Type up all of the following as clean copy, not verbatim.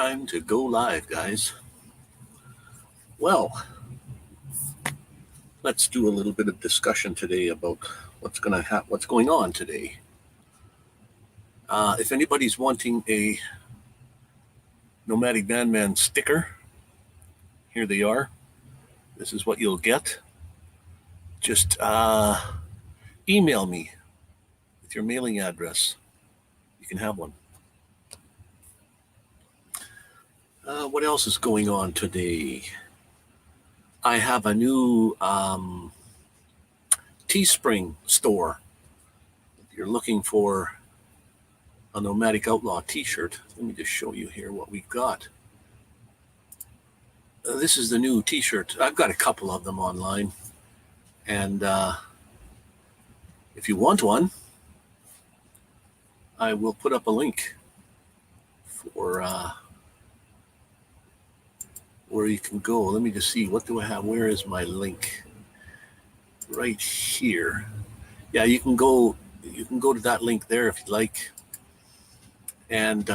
time to go live, guys. Well, let's do a little bit of discussion today about what's going on today. If anybody's wanting a Nomadic Vanman sticker, here they are. This is what you'll get. Just email me with your mailing address. You can have one. What else is going on today? I have a new Teespring store. If you're looking for a Nomadic Outlaw t-shirt, let me just show you here what we've got. This is the new t-shirt. I've got a couple of them online. And if you want one, I will put up a link for where you can go. Let me just see, what do I have? Where is my link? Right here. Yeah, you can go to that link there if you like, and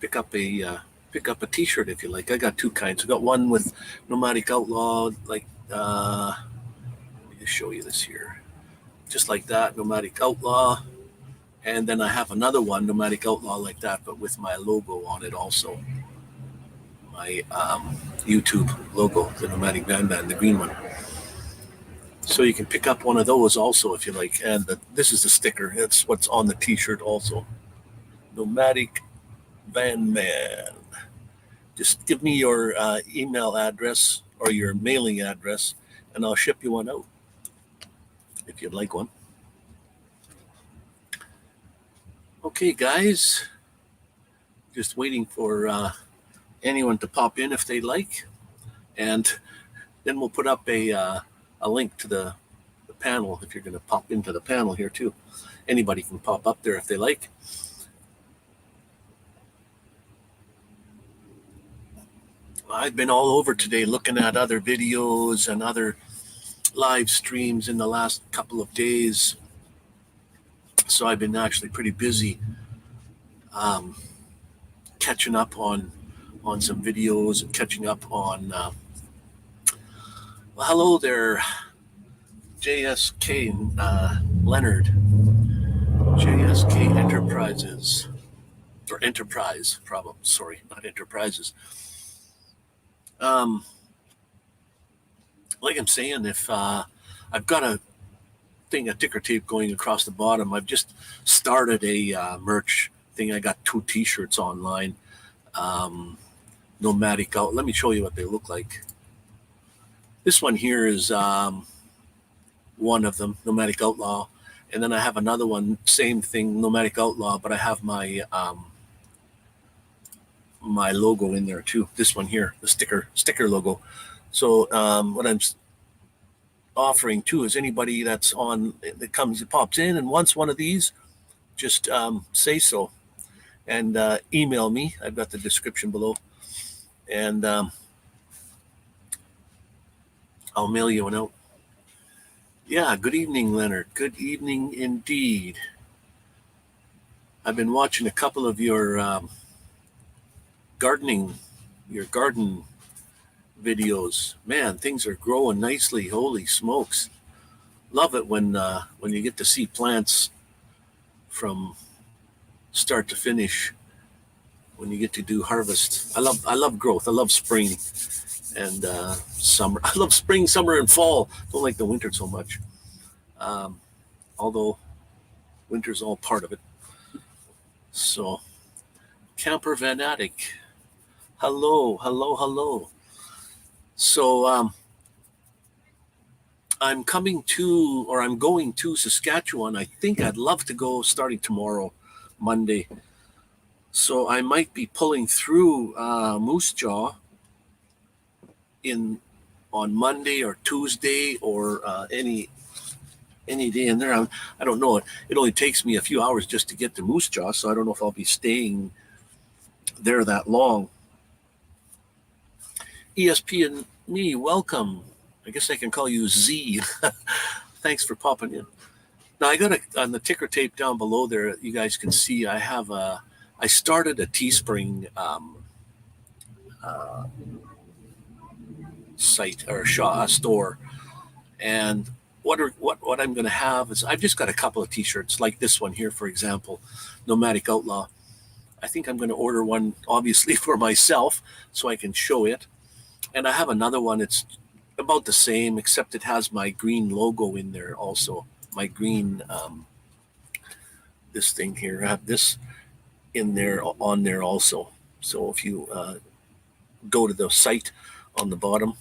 pick up a t-shirt if you like. I got two kinds. I got one with Nomadic Outlaw, like let me just show you this here. Just like that, Nomadic Outlaw. And then I have another one, Nomadic Outlaw, like that, but with my logo on it also. My YouTube logo, the Nomadic Vanman, the green one. So you can pick up one of those also if you like. And this is the sticker. It's what's on the t-shirt also. Nomadic Vanman. Just give me your email address or your mailing address, and I'll ship you one out if you'd like one. Okay, guys. Just waiting for anyone to pop in if they'd like, and then we'll put up a link to the panel if you're going to pop into the panel here too. Anybody can pop up there if they like. I've been all over today looking at other videos and other live streams in the last couple of days, so I've been actually pretty busy catching up on some videos and catching up on well, hello there, JSK Leonard, JSK Enterprises, or Enterprise, probably, sorry, not Enterprises. Like I'm saying, if I've got a ticker tape going across the bottom. I've just started a merch thing. I got 2 t-shirts online. Nomadic Out. Let me show you what they look like. This one here is one of them, Nomadic Outlaw, and then I have another one, same thing, Nomadic Outlaw, but I have my my logo in there too. This one here, the sticker logo. So what I'm offering too is anybody that's on that pops in and wants one of these, just say so, and email me. I've got the description below. And I'll mail you one out. Yeah, good evening, Leonard. Good evening indeed. I've been watching a couple of your garden videos. Man, things are growing nicely. Holy smokes. Love it when you get to see plants from start to finish. When you get to do harvest. I love growth. I love spring and summer. I love spring, summer, and fall. Don't like the winter so much. Although winter's all part of it. So, Camper Fanatic. Hello. So, I'm going to Saskatchewan. I think I'd love to go starting tomorrow, Monday. So I might be pulling through Moose Jaw on Monday or Tuesday or any day in there. I don't know. It only takes me a few hours just to get to Moose Jaw, so I don't know if I'll be staying there that long. ESP and me, welcome. I guess I can call you Z. Thanks for popping in. Now I got on the ticker tape down below there. You guys can see I have a I started a Teespring site or store, and what I'm going to have is I've just got a couple of T-shirts like this one here, for example, Nomadic Outlaw. I think I'm going to order one, obviously, for myself so I can show it. And I have another one. It's about the same, except it has my green logo in there also. My green, this thing here. I have this in there, on there also. So if you go to the site on the bottom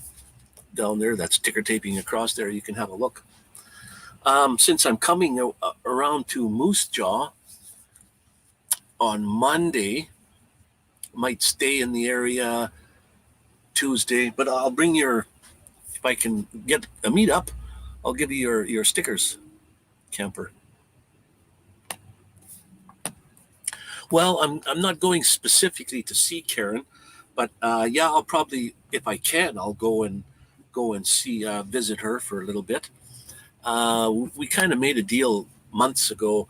down there, that's ticker taping across there, you can have a look. Since I'm coming around to Moose Jaw on Monday, might stay in the area Tuesday, but I'll bring if I can get a meetup, I'll give you your stickers, camper. Well, I'm not going specifically to see Karen, but yeah, I'll probably, if I can, I'll go and see, visit her for a little bit. We kind of made a deal months ago.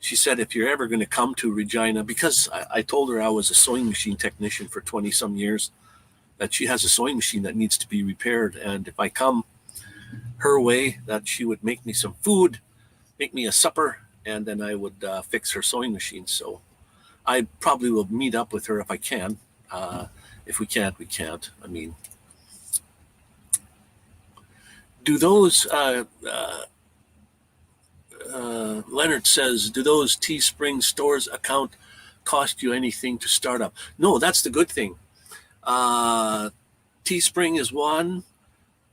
She said, if you're ever going to come to Regina, because I told her I was a sewing machine technician for 20 some years, that she has a sewing machine that needs to be repaired. And if I come her way, that she would make me some food, make me a supper, and then I would fix her sewing machine. So I probably will meet up with her if I can. If we can't, we can't. I mean, do those, Leonard says, do those Teespring stores account cost you anything to start up? No, that's the good thing. Teespring is one.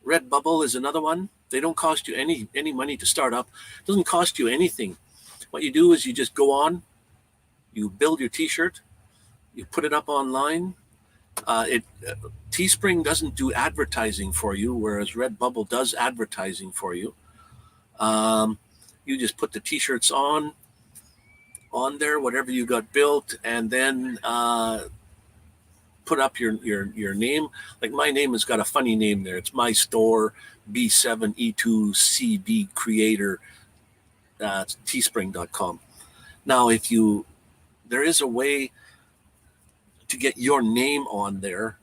Redbubble is another one. They don't cost you any money to start up. It doesn't cost you anything. What you do is you just go on, you build your T-shirt, you put it up online. Teespring doesn't do advertising for you, whereas Redbubble does advertising for you. You just put the T-shirts on there, whatever you got built, and then put up your name. Like my name has got a funny name there. It's my store, B7E2CB Creator, teespring.com. Now, there is a way to get your name on there.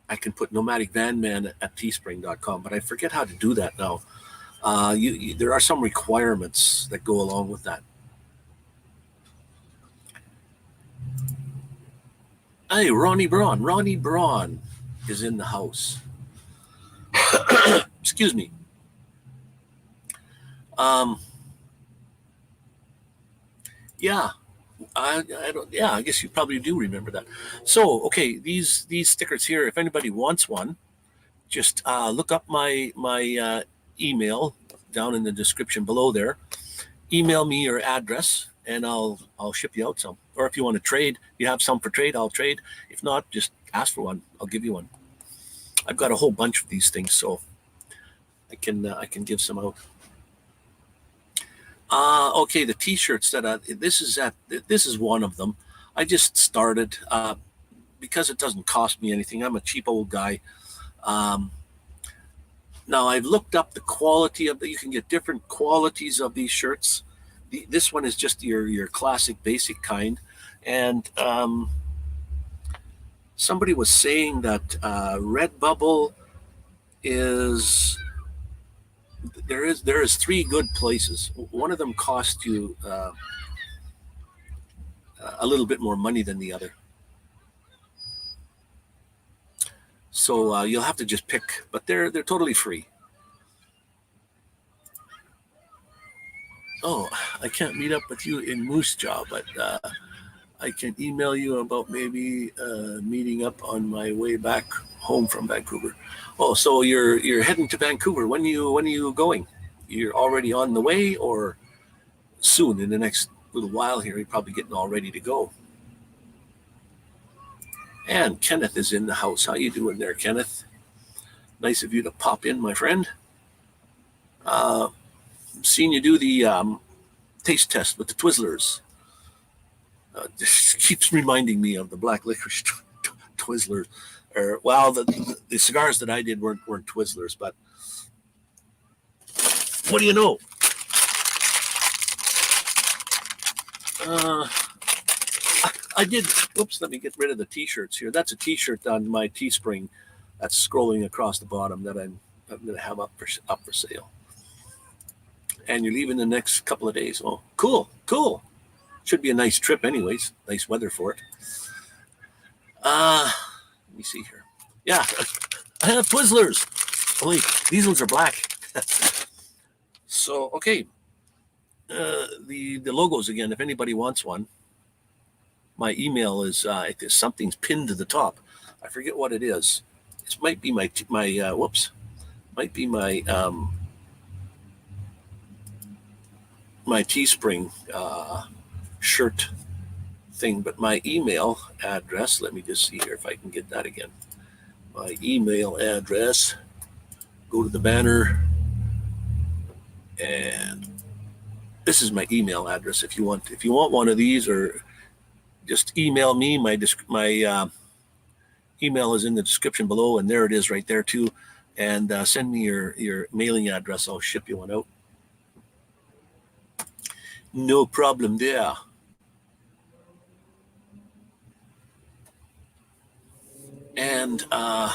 I can put Nomadic Vanman at teespring.com, but I forget how to do that now. There are some requirements that go along with that. Hey, Ronnie Braun is in the house. Excuse me. Yeah, I don't. Yeah, I guess you probably do remember that. So, okay, these stickers here. If anybody wants one, just look up my email down in the description below there. Email me your address, and I'll ship you out some. Or if you want to trade, you have some for trade, I'll trade. If not, just ask for one. I'll give you one. I've got a whole bunch of these things, so I can give some out. Okay, the T-shirts this is one of them. I just started because it doesn't cost me anything. I'm a cheap old guy. Now I've looked up the quality of you can get different qualities of these shirts. This one is just your classic basic kind, and somebody was saying that Redbubble is. There is three good places. One of them costs you a little bit more money than the other. So you'll have to just pick, but they're totally free. Oh, I can't meet up with you in Moose Jaw, but I can email you about maybe meeting up on my way back home from Vancouver. Oh, so you're heading to Vancouver. When are you going? You're already on the way, or soon in the next little while here? You're probably getting all ready to go. And Kenneth is in the house. How you doing there, Kenneth? Nice of you to pop in, my friend. Seen you do the taste test with the Twizzlers. This keeps reminding me of the black licorice Twizzlers. Well, the cigars that I did weren't Twizzlers, but what do you know? I did. Oops, let me get rid of the T-shirts here. That's a T-shirt on my Teespring that's scrolling across the bottom that I'm going to have up for sale. And you're leaving the next couple of days. Oh, cool. Should be a nice trip anyways. Nice weather for it. Let me see here. Yeah, I have Twizzlers. Oh, wait, these ones are black. So, okay. The logos again, if anybody wants one, my email is something's pinned to the top. I forget what it is. It might be my Teespring shirt thing, but my email address, let me just see here if I can get that again. My email address, go to the banner, and this is my email address. If you want one of these, or just email me. My email is in the description below, and there it is right there too. And send me your mailing address. I'll ship you one out. No problem there. And I'm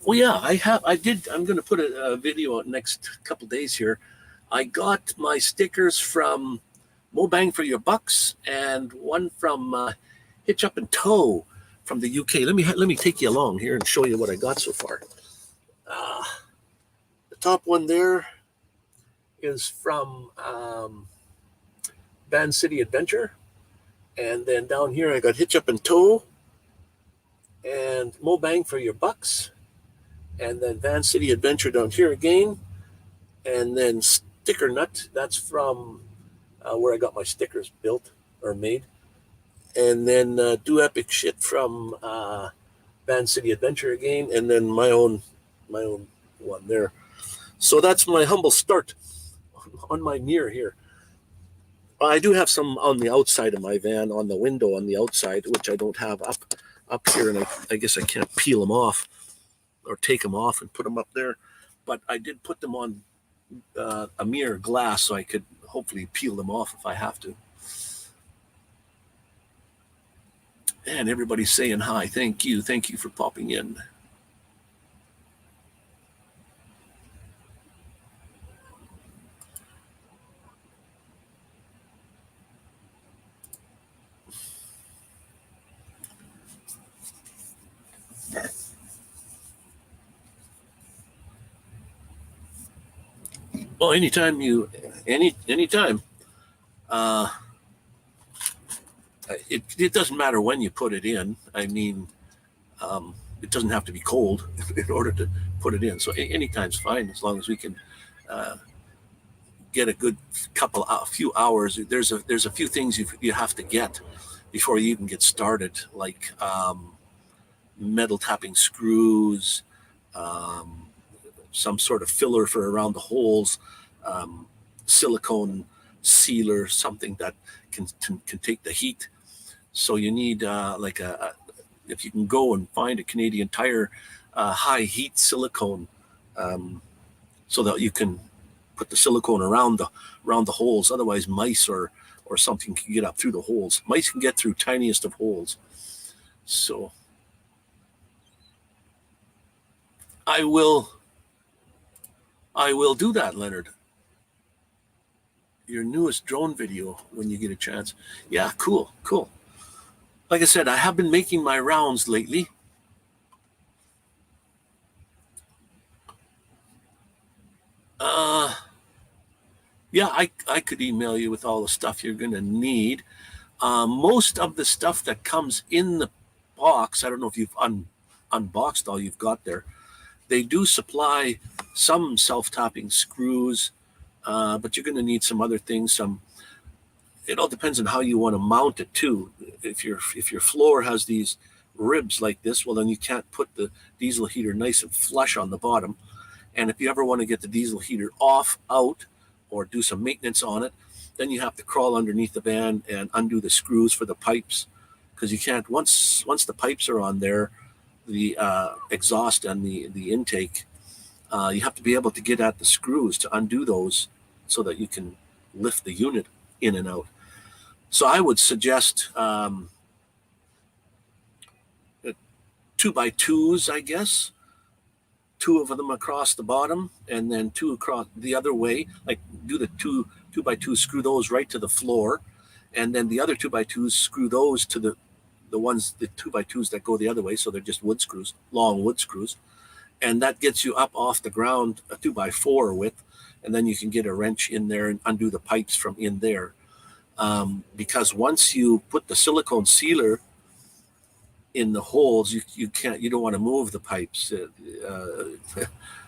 going to put a video out next couple days here. I got my stickers from Mo Bang for Your Bucks, and one from Hitch Up and Tow from the UK. Let me take you along here and show you what I got so far. The top one there is from Van City Adventure, and then down here I got Hitch Up and Tow and Mo Bang for Your Bucks, and then Van City Adventure down here again, and then Sticker Nut. That's from where I got my stickers built or made, and then Do Epic Shit from Van City Adventure again, and then my own one there. So that's my humble start on my mirror here. I do have some on the outside of my van, on the window on the outside, which I don't have up here, and I guess I can't peel them off or take them off and put them up there. But I did put them on a mirror glass, so I could hopefully peel them off if I have to. And everybody's saying hi. Thank you for popping in. Well, anytime. It doesn't matter when you put it in. I mean, it doesn't have to be cold in order to put it in. So anytime's fine, as long as we can get a good few hours. There's a few things you have to get before you even get started, like metal tapping screws, some sort of filler for around the holes, silicone sealer, something that can take the heat. So you need if you can go and find a Canadian Tire high heat silicone, so that you can put the silicone around the holes. Otherwise, mice or something can get up through the holes. Mice can get through tiniest of holes. So I will do that, Leonard. Your newest drone video when you get a chance. Yeah, cool. Like I said, I have been making my rounds lately. Yeah, I could email you with all the stuff you're going to need. Most of the stuff that comes in the box, I don't know if you've unboxed all you've got there. They do supply some self-tapping screws, but you're going to need some other things. It all depends on how you want to mount it too. If your floor has these ribs like this, well, then you can't put the diesel heater nice and flush on the bottom. And if you ever want to get the diesel heater out, or do some maintenance on it, then you have to crawl underneath the van and undo the screws for the pipes, because you can't, once the pipes are on there, the exhaust and the intake, you have to be able to get at the screws to undo those so that you can lift the unit in and out. So I would suggest 2x2s, I guess. 2 of them across the bottom, and then 2 across the other way. Like do the 2x2, screw those right to the floor, and then the other 2x2s, screw those to the 2x2s that go the other way. So they're just wood screws, long wood screws, and that gets you up off the ground a 2x4 width, and then you can get a wrench in there and undo the pipes from in there. Because once you put the silicone sealer in the holes, you don't want to move the pipes.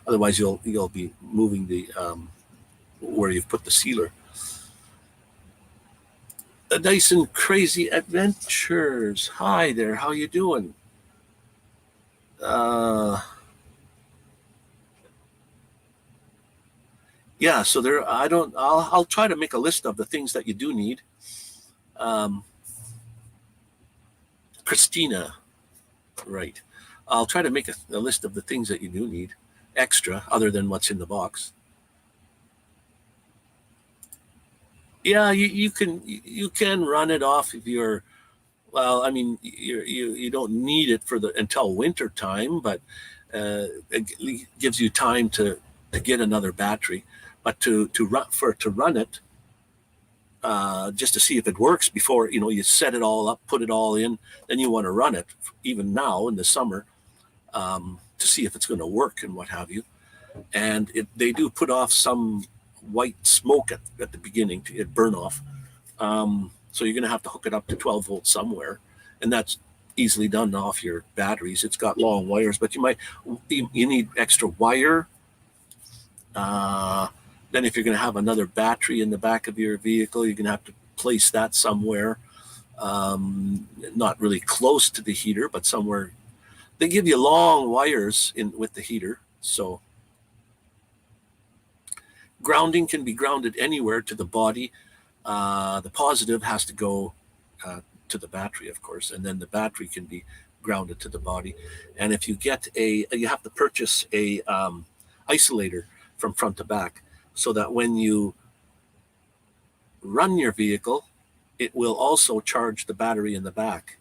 Otherwise, you'll be moving the where you've put the sealer. Nice and Crazy Adventures. Hi there. How you doing? Yeah. So there. I'll try to make a list of the things that you do need. Christina. Right. I'll try to make a list of the things that you do need extra, other than what's in the box. Yeah, you can run it off if you're. Well, I mean, you don't need it until winter time, but it gives you time to get another battery. But to run it, just to see if it works before you set it all up, put it all in, then you want to run it even now in the summer to see if it's going to work and what have you. And they do put off some white smoke at the beginning to it burn off. So you're going to have to hook it up to 12 volts somewhere, and that's easily done off your batteries. It's got long wires, but you need extra wire. Then if you're going to have another battery in the back of your vehicle, you're going to have to place that somewhere, not really close to the heater, but somewhere. They give you long wires with the heater, so grounding can be grounded anywhere to the body. The positive has to go to the battery, of course, and then the battery can be grounded to the body. And if you you have to purchase a isolator from front to back, so that when you run your vehicle, it will also charge the battery in the back.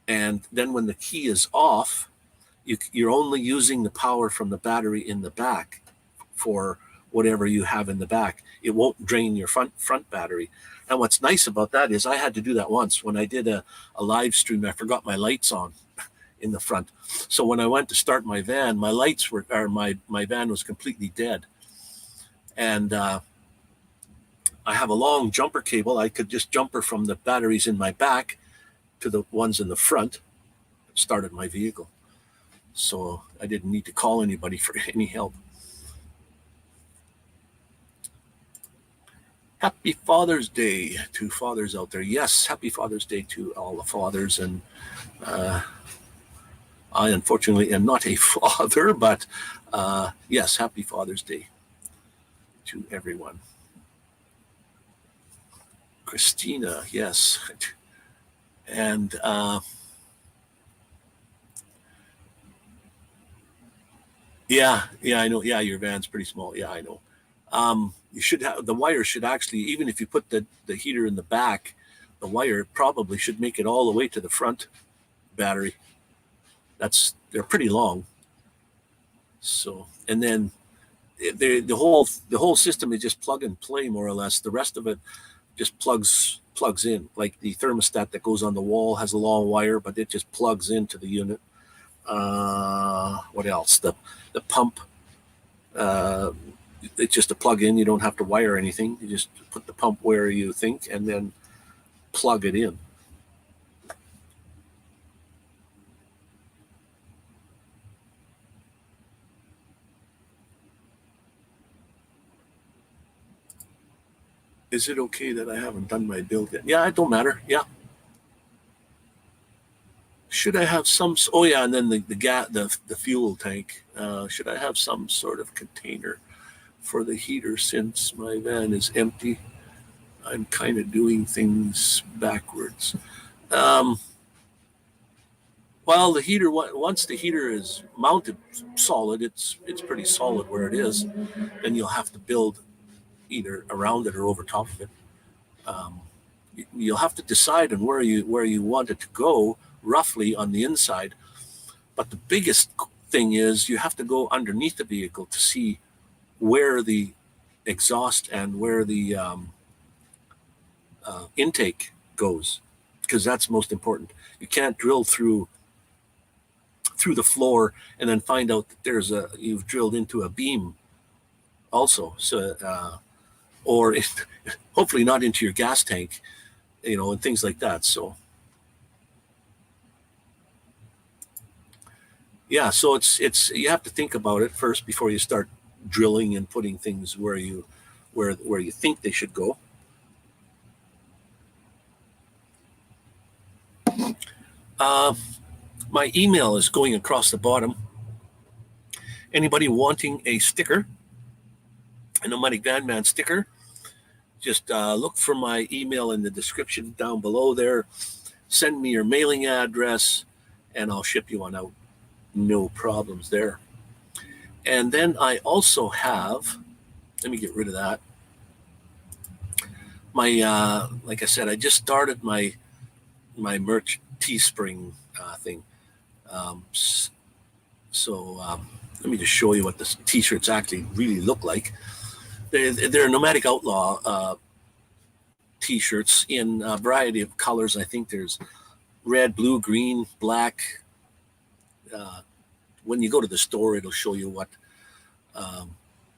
And then when the key is off, you're only using the power from the battery in the back for whatever you have in the back. It won't drain your front battery. And what's nice about that is I had to do that once when I did a live stream. I forgot my lights on in the front. So when I went to start my van, my van was completely dead. And I have a long jumper cable. I could just jumper from the batteries in my back to the ones in the front. Started my vehicle. So I didn't need to call anybody for any help. Happy Father's Day to fathers out there. Yes, happy Father's Day to all the fathers. And I unfortunately am not a father, but yes, happy Father's Day to everyone. Christina, yes. And yeah, I know. Yeah, your van's pretty small. Yeah, I know. You should have the wire should actually, even if you put the heater in the back, the wire probably should make it all the way to the front battery. They're pretty long. So, and then the whole system is just plug and play, more or less. The rest of it just plugs in. Like the thermostat that goes on the wall has a long wire, but it just plugs into the unit. What else? The pump. It's just a plug in. You don't have to wire anything. You just put the pump where you think and then plug it in. Is it okay that I haven't done my build yet? Yeah, it don't matter. Yeah. Should I have some? Oh yeah, and then the fuel tank. Should I have some sort of container for the heater since my van is empty? I'm kind of doing things backwards. Well, the heater, once the heater is mounted solid, it's pretty solid where it is. Then you'll have to build either around it or over top of it. you'll have to decide on where you want it to go roughly on the inside. But the biggest thing is you have to go underneath the vehicle to see where the exhaust and where the intake goes, because that's most important. You can't drill through the floor and then find out that you've drilled into a beam also. So or hopefully not into your gas tank, and things like that. So yeah, so it's you have to think about it first before you start drilling and putting things where you think they should go. My email is going across the bottom. Anybody wanting a sticker, a Nomadic Vanman sticker, just look for my email in the description down below there. Send me your mailing address, and I'll ship you one out. No problems there. And then I also have, let me get rid of that. My, like I said, I just started my merch Teespring thing. So let me just show you what the t-shirts actually really look like. They're Nomadic Outlaw t-shirts in a variety of colors. I think there's red, blue, green, black. When you go to the store, it'll show you what.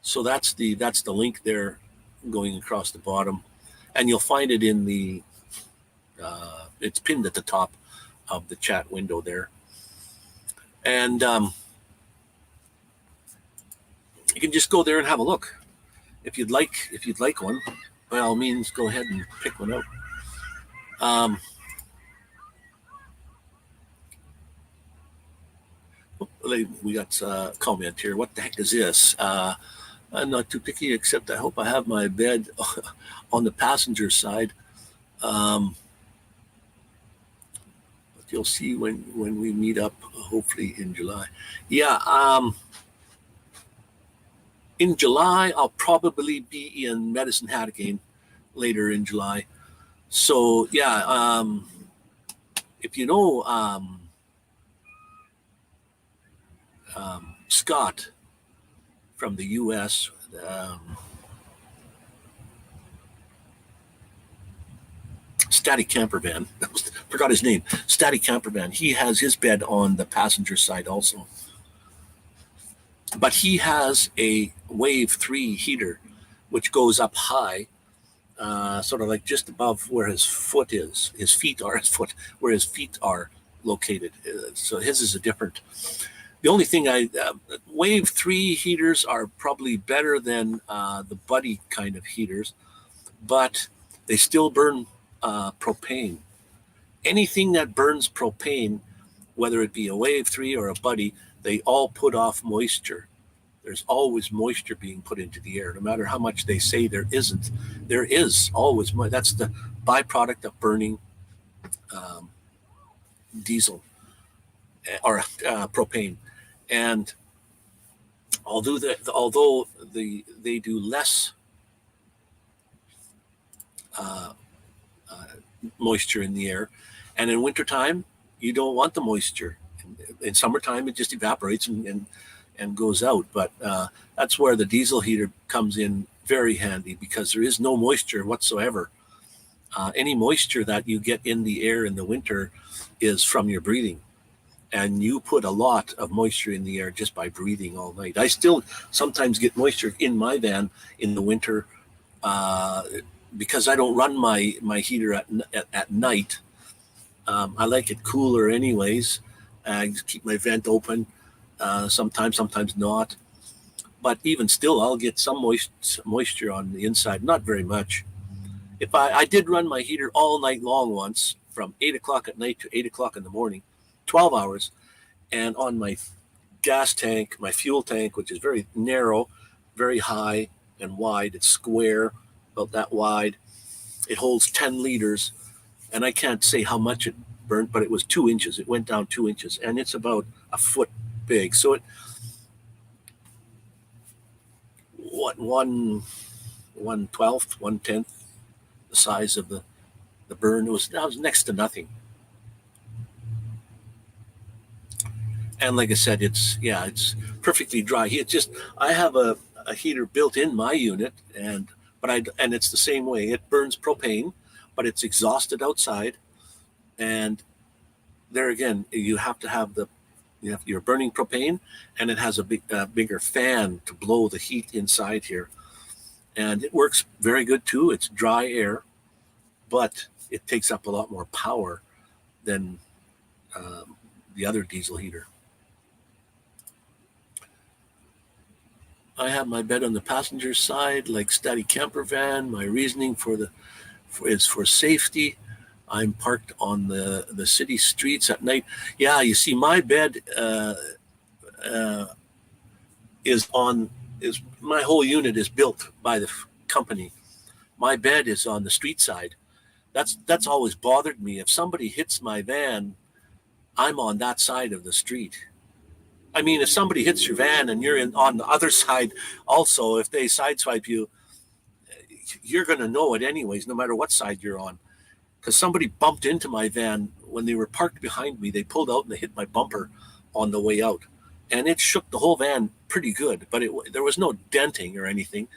So that's the link there going across the bottom, and you'll find it in the. It's pinned at the top of the chat window there, and you can just go there and have a look. If you'd like one, by all means, go ahead and pick one out. We got a comment here. What the heck is this? I'm not too picky, except I hope I have my bed on the passenger side. But you'll see when we meet up, hopefully in July. Yeah, in July, I'll probably be in Medicine Hat again later in July. So, yeah, if you know Scott from the U.S., Static Campervan, forgot his name, Static Campervan, he has his bed on the passenger side also. But he has a Wave 3 heater, which goes up high, sort of like just above where his foot is. Where his feet are located. So his is a different. The only thing Wave 3 heaters are probably better than the Buddy kind of heaters, but they still burn propane. Anything that burns propane, whether it be a Wave 3 or a Buddy, they all put off moisture. There's always moisture being put into the air, no matter how much they say there isn't. There is always moisture. That's the byproduct of burning diesel or propane. And although they do less moisture in the air, and in wintertime, you don't want the moisture. In summertime, it just evaporates and goes out. But that's where the diesel heater comes in very handy, because there is no moisture whatsoever. Any moisture that you get in the air in the winter is from your breathing. And you put a lot of moisture in the air just by breathing all night. I still sometimes get moisture in my van in the winter because I don't run my heater at night. I like it cooler anyways. I just keep my vent open. Sometimes not. But even still, I'll get some moisture on the inside. Not very much. If I did run my heater all night long once, from 8 o'clock at night to 8 o'clock in the morning, 12 hours, and on my gas tank, my fuel tank, which is very narrow, very high and wide. It's square, about that wide. It holds 10 liters, and I can't say how much it burnt, but it was 2 inches. It went down 2 inches, and it's about a foot big. So it, 1/12th, 1/10th the size of the The burn was next to nothing. And like I said, it's perfectly dry. I have a heater built in my unit, and it's the same way. It burns propane, but it's exhausted outside, and there again, you have to have you're burning propane, and it has a bigger fan to blow the heat inside here, and it works very good too. It's dry air, but it takes up a lot more power than the other diesel heater. I have my bed on the passenger side, like steady camper van. My reasoning is for safety. I'm parked on the city streets at night. Yeah, you see, my bed is my whole unit is built by the company. My bed is on the street side. That's always bothered me. If somebody hits my van, I'm on that side of the street. I mean, if somebody hits your van and you're on the other side also, if they sideswipe you, you're going to know it anyways, no matter what side you're on. Because somebody bumped into my van when they were parked behind me. They pulled out and they hit my bumper on the way out. And it shook the whole van pretty good, but there was no denting or anything.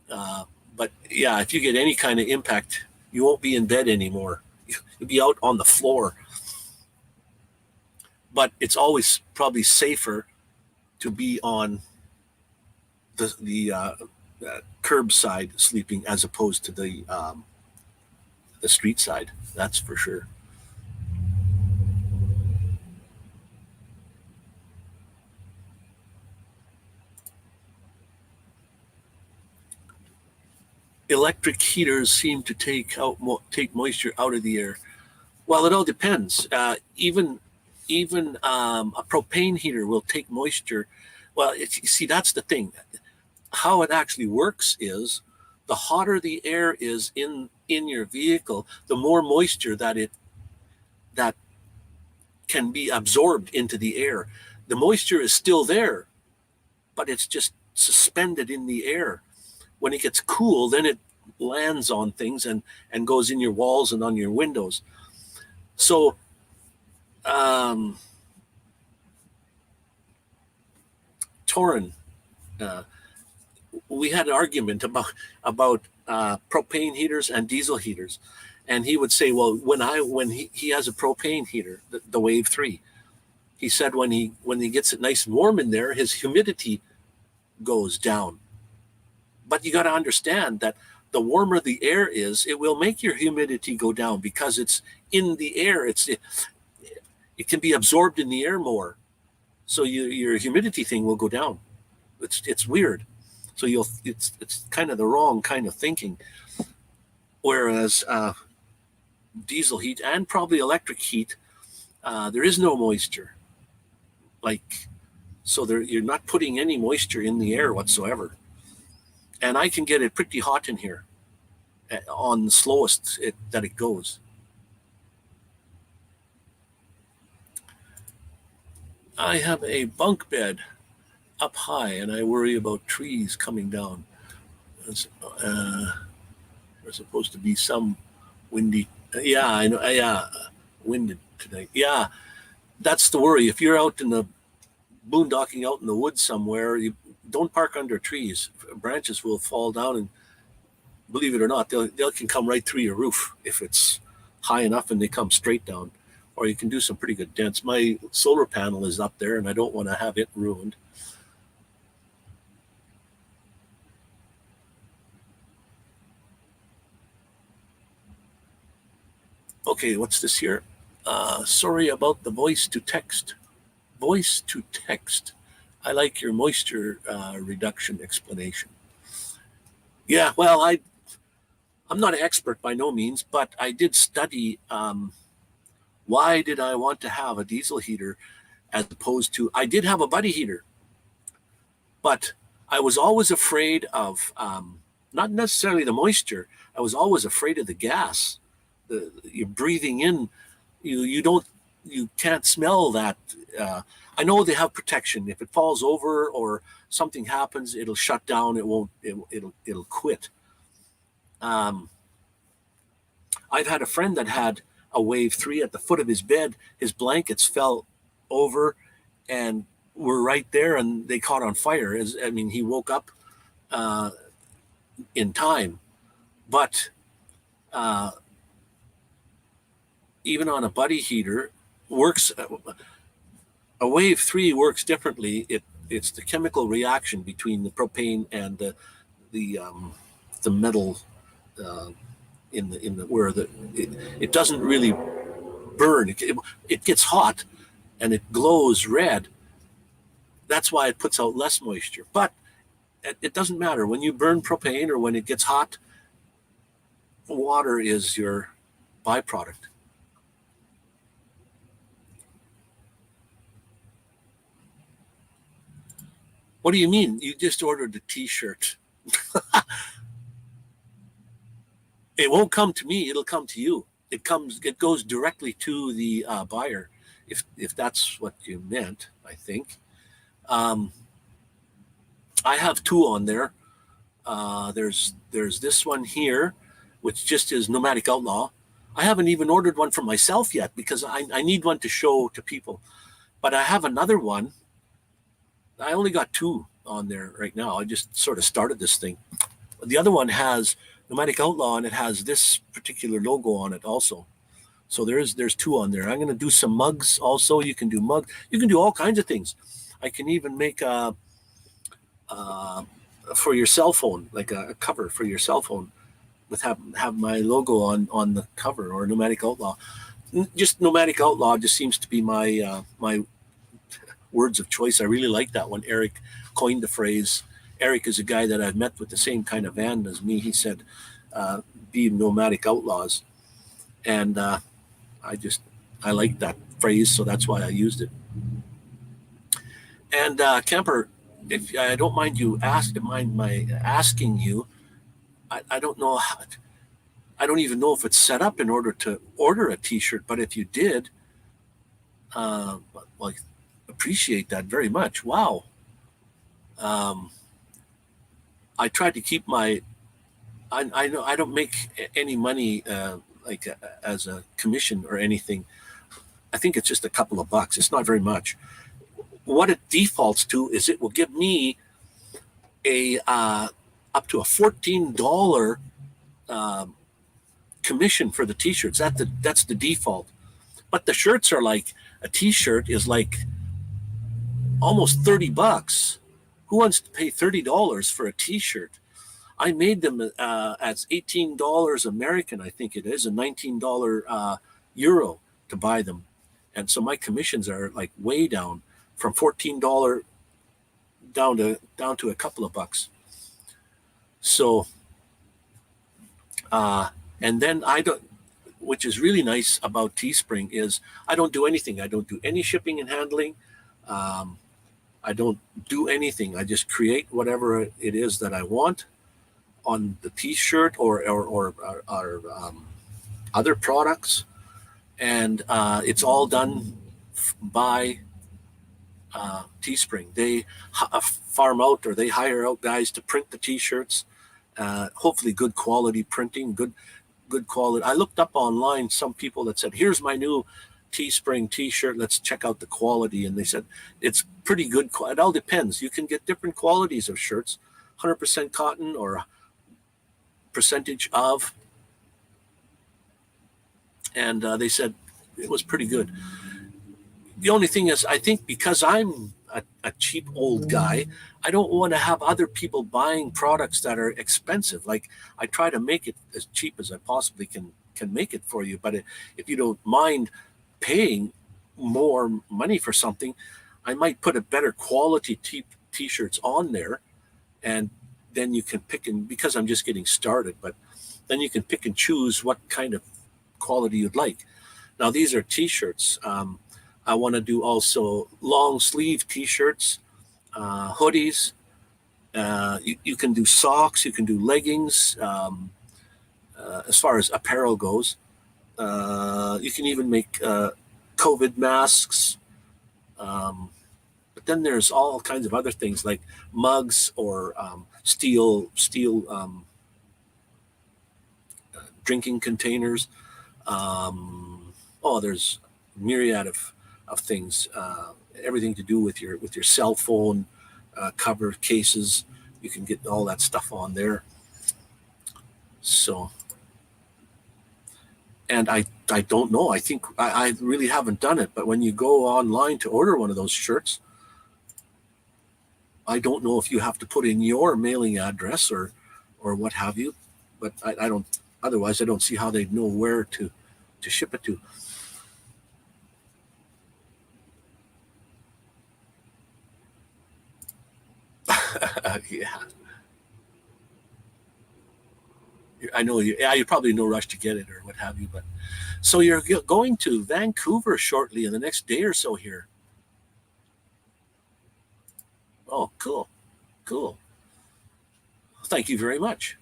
But yeah, if you get any kind of impact, you won't be in bed anymore. You'll be out on the floor. But it's always probably safer to be on the curbside sleeping as opposed to the street side. That's for sure. Electric heaters seem to take moisture out of the air. Well, it all depends. Even a propane heater will take moisture. Well, you see, that's the thing. How it actually works is the hotter the air is in your vehicle, the more moisture that can be absorbed into the air. The moisture is still there, but it's just suspended in the air. When it gets cool, then it lands on things and goes in your walls and on your windows. So Torin, we had an argument about propane heaters and diesel heaters, and he would say, well, when he has a propane heater, the Wave 3, he said when he gets it nice and warm in there, his humidity goes down. But you got to understand that the warmer the air is, it will make your humidity go down because it's in the air. It can be absorbed in the air more, so your humidity thing will go down. It's weird. So it's kind of the wrong kind of thinking. Whereas diesel heat and probably electric heat, there is no moisture. You're not putting any moisture in the air whatsoever. And I can get it pretty hot in here on the slowest that it goes. I have a bunk bed up high, and I worry about trees coming down. There's supposed to be some windy. Yeah, I know. Yeah, winded tonight. Yeah, that's the worry. If you're out in the boondocking out in the woods somewhere, you don't park under trees. Branches will fall down, and believe it or not, they can come right through your roof if it's high enough and they come straight down. Or you can do some pretty good dents. My solar panel is up there, and I don't want to have it ruined. Okay, what's this here? Sorry about the voice to text. Voice to text. I like your moisture reduction explanation. Yeah, well, I'm not an expert by no means, but I did study why did I want to have a diesel heater as opposed to, I did have a buddy heater, but I was always afraid of, not necessarily the moisture, I was always afraid of the gas. You're breathing in, you can't smell that. I know they have protection. If it falls over or something happens, it'll shut down. It'll quit. I've had a friend that had a wave 3 at the foot of his bed. His blankets fell over and were right there, and they caught on fire. He woke up uh, in time, but uh, even on a buddy heater, works. A wave 3 works differently. It's the chemical reaction between the propane and the metal uh, in the where it doesn't really burn. It gets hot and it glows red. That's why it puts out less moisture. But it doesn't matter when you burn propane or when it gets hot. Water is your byproduct. What do you mean? You just ordered a T-shirt. It won't come to me. It'll come to you. It goes directly to the buyer, if that's what you meant. I think. Um, I have two on there. There's this one here, which just is Nomadic Outlaw. I haven't even ordered one for myself yet because I need one to show to people. But I have another one. I only got two on there right now. I just sort of started this thing. The other one has Nomadic Outlaw and it has this particular logo on it also. So there's two on there. I'm going to do some mugs also. You can do mugs. You can do all kinds of things. I can even make for your cell phone, like a cover for your cell phone, with have my logo on the cover, or Nomadic Outlaw. Just Nomadic Outlaw just seems to be my words of choice. I really like that one. Eric coined the phrase. Eric is a guy that I've met with the same kind of van as me. He said, "Be nomadic outlaws," and I like that phrase, so that's why I used it. And Kemper, if I don't mind my asking you, I don't know. I don't even know if it's set up in order to order a T-shirt, but if you did, well, I appreciate that very much. Wow. Um, I tried to keep my. I know I don't make any money as a commission or anything. I think it's just a couple of bucks. It's not very much. What it defaults to is it will give me a up to a $14 commission for the T-shirts. That's the default. But the shirts are like a T-shirt is like almost $30. Who wants to pay $30 for a T-shirt? I made them as $18 American, I think it is, and $19 euro to buy them, and so my commissions are like way down from $14 down to a couple of bucks. So, and then I don't. Which is really nice about Teespring is I don't do anything. I don't do any shipping and handling. Um, I don't do anything. I just create whatever it is that I want on the T-shirt or other products, and it's all done by Teespring. They farm out or they hire out guys to print the T-shirts. Hopefully, good quality printing, good quality. I looked up online some people that said, "Here's my new Teespring T-shirt. Let's check out the quality." And they said it's pretty good. It all depends. You can get different qualities of shirts, 100% cotton or percentage of. And they said it was pretty good. The only thing is, I think because I'm a cheap old guy, I don't want to have other people buying products that are expensive. Like I try to make it as cheap as I possibly can make it for you. But if you don't mind paying more money for something, I might put a better quality T-shirts on there, and then you can pick and because I'm just getting started, but then you can pick and choose what kind of quality you'd like. Now these are T-shirts. I want to do also long sleeve T-shirts, hoodies. You can do socks. You can do leggings. As far as apparel goes, you can even make COVID masks. But then there's all kinds of other things like mugs or steel drinking containers. There's myriad of things. Everything to do with your cell phone cover cases. You can get all that stuff on there. So, and I don't know. I think I really haven't done it. But when you go online to order one of those shirts, I don't know if you have to put in your mailing address or what have you. But I don't. Otherwise, I don't see how they'd know where to ship it to. Yeah. I know you're probably no rush to get it or what have you, but so you're going to Vancouver shortly in the next day or so here. Oh, cool. Thank you very much.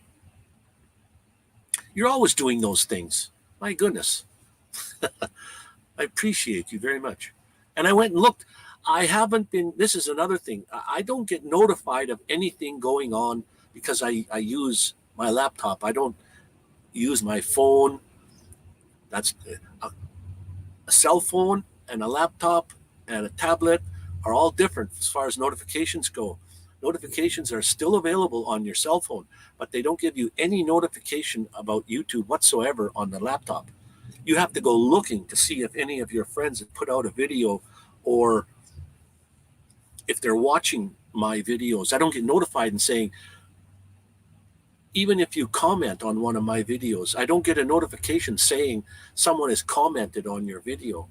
You're always doing those things. My goodness. I appreciate you very much. And I went and looked. I haven't been, this is another thing. I don't get notified of anything going on because I use my laptop. I don't use my phone. That's a cell phone and a laptop and a tablet are all different as far as notifications go. Notifications are still available on your cell phone, but they don't give you any notification about YouTube whatsoever on the laptop. You have to go looking to see if any of your friends have put out a video or if they're watching my videos. I don't get notified and saying, even if you comment on one of my videos, I don't get a notification saying someone has commented on your video.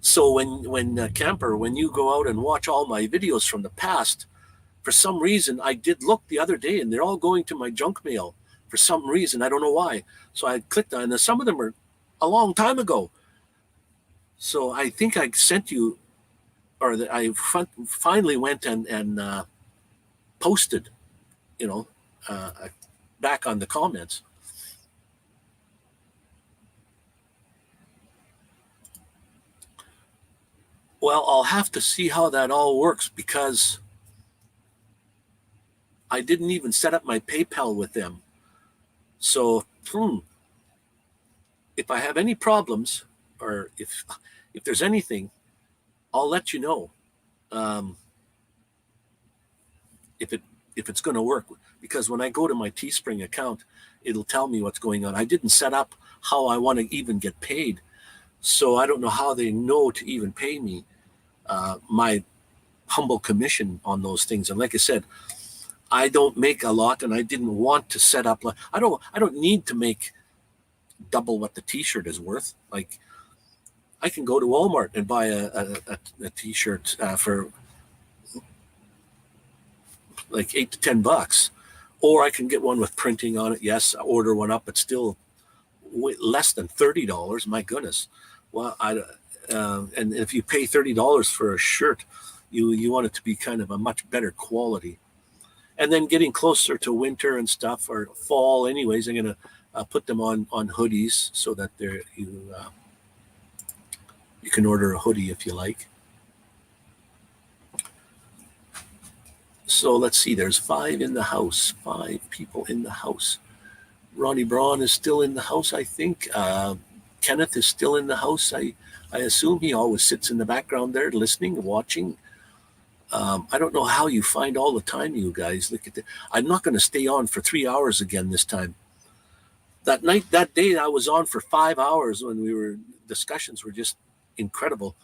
So when Camper, when you go out and watch all my videos from the past, for some reason, I did look the other day and they're all going to my junk mail for some reason. I don't know why. So I clicked on, and some of them are a long time ago. So I think I sent you, or that I finally went and posted, back on the comments. Well, I'll have to see how that all works because I didn't even set up my PayPal with them. So, if I have any problems or if there's anything, I'll let you know. If it's going to work, because when I go to my Teespring account, it'll tell me what's going on. I didn't set up how I want to even get paid, so I don't know how they know to even pay me my humble commission on those things. And like I said, I don't make a lot, and I didn't want to set up. I don't need to make double what the T-shirt is worth. Like, I can go to Walmart and buy a T-shirt for like $8 to $10, or I can get one with printing on it. Yes, I order one up, but still less than $30. My goodness. Well, and if you pay $30 for a shirt, you want it to be kind of a much better quality. And then getting closer to winter and stuff, or fall anyways, I'm going to put them on hoodies so that you can order a hoodie if you like. So let's see, there's 5 in the house, 5 people in the house. Ronnie Braun is still in the house, I think. Kenneth is still in the house. I assume he always sits in the background there listening, watching. I don't know how you find all the time, you guys. Look at I'm not going to stay on for 3 hours again this time. That day, I was on for 5 hours when discussions were just incredible.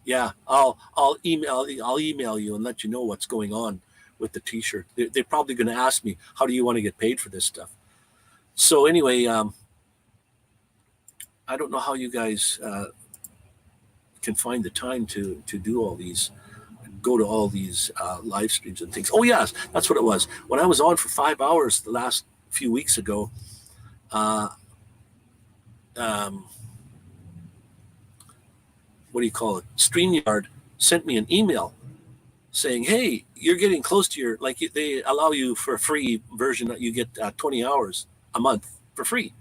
Yeah, I'll email you and let you know what's going on with the T-shirt. They're probably going to ask me, how do you want to get paid for this stuff? So anyway, I don't know how you guys can find the time to do all these, go to all these live streams and things. Oh yes, that's what it was. When I was on for 5 hours the last few weeks ago, what do you call it? StreamYard sent me an email saying, hey, you're getting close to they allow you for a free version that you get 20 hours a month for free.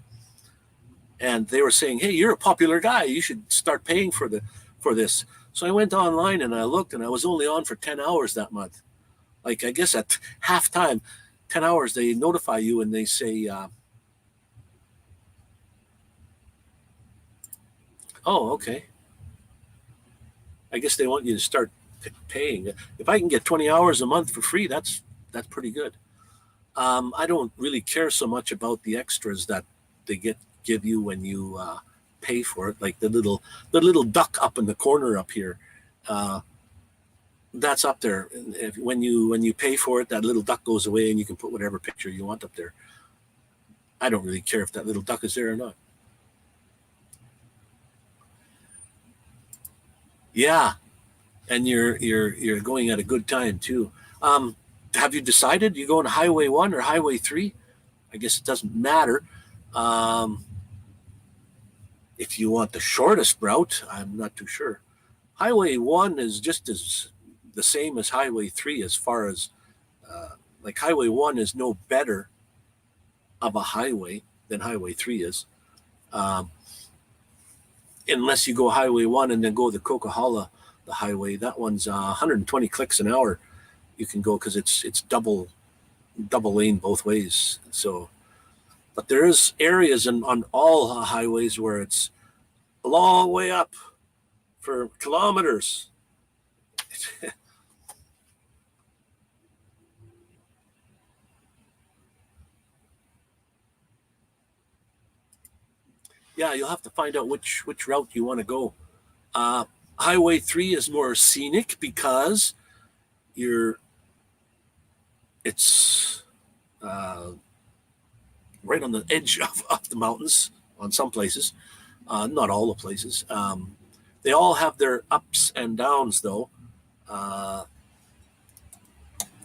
And they were saying, hey, you're a popular guy. You should start paying for this. So I went online and I looked, and I was only on for 10 hours that month. Like, I guess at halftime, 10 hours, they notify you and they say, oh, okay. I guess they want you to start paying. If I can get 20 hours a month for free, that's pretty good. I don't really care so much about the extras that they give you when you pay for it, like the little duck up in the corner up here. Uh, that's up there. When you pay for it, that little duck goes away, and you can put whatever picture you want up there. I don't really care if that little duck is there or not. Yeah, and you're going at a good time too. Have you decided you going Highway 1 or Highway 3? I guess it doesn't matter. Um, if you want the shortest route, I'm not too sure. Highway 1 is just as the same as Highway 3 as far as like Highway 1 is no better of a highway than Highway 3 is. Um, unless you go Highway 1 and then go the Coquihalla, the highway. That one's 120 clicks an hour. You can go because it's double lane both ways. So, but there is areas on all highways where it's a long way up for kilometers. Yeah, you'll have to find out which route you want to go. Uh, Highway 3 is more scenic because you're it's uh, right on the edge of the mountains on some places, not all the places. They all have their ups and downs, though. Uh,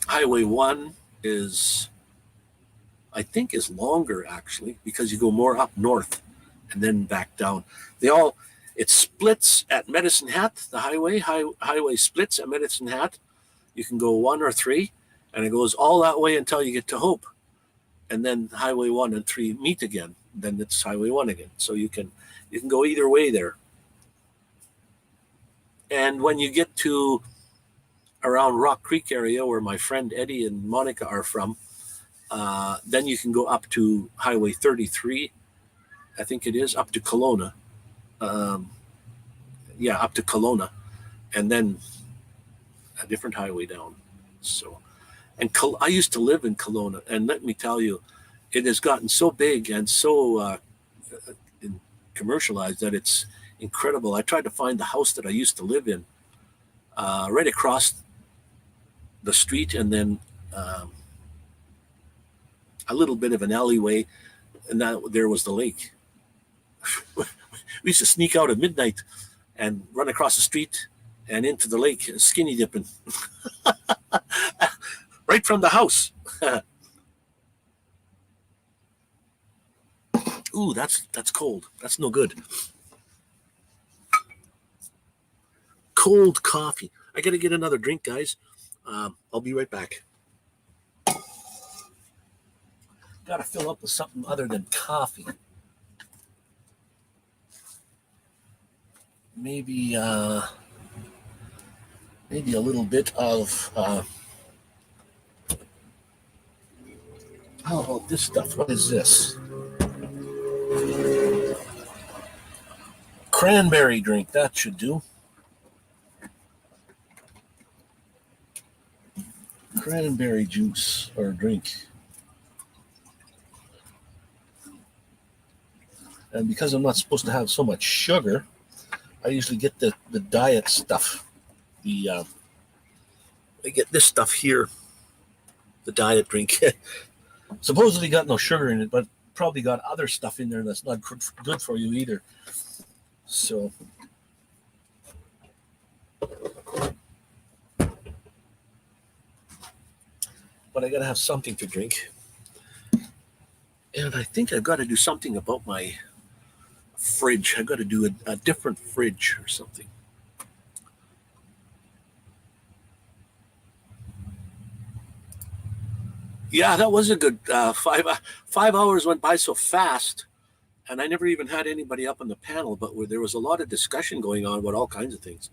Highway 1 is, I think, is longer actually because you go more up north and then back down. It splits at Medicine Hat. The highway splits at Medicine Hat. You can go 1 or 3, and it goes all that way until you get to Hope, and then Highway 1 and 3 meet again. Then it's Highway 1 again. So you can go either way there. And when you get to around Rock Creek area, where my friend Eddie and Monica are from, then you can go up to Highway 33, I think it is, up to Kelowna. Um, yeah, up to Kelowna, and then a different highway down. So, and I used to live in Kelowna, and let me tell you, it has gotten so big and so commercialized that it's incredible. I tried to find the house that I used to live in right across the street, and then a little bit of an alleyway, and there was the lake. We used to sneak out at midnight and run across the street and into the lake, skinny dipping, right from the house. Ooh, that's cold. That's no good. Cold coffee. I got to get another drink, guys. I'll be right back. Got to fill up with something other than coffee. Maybe a little bit of how about this stuff? What is this? Cranberry drink. That should do. Cranberry juice or drink. And because I'm not supposed to have so much sugar, I usually get the diet stuff. I get this stuff here, the diet drink. Supposedly got no sugar in it, but probably got other stuff in there that's not good for you either. So, but I got to have something to drink. And I think I've got to do something about my fridge. I've got to do a different fridge or something. Yeah, that was a good 5 hours went by so fast, and I never even had anybody up on the panel, but where there was a lot of discussion going on about all kinds of things.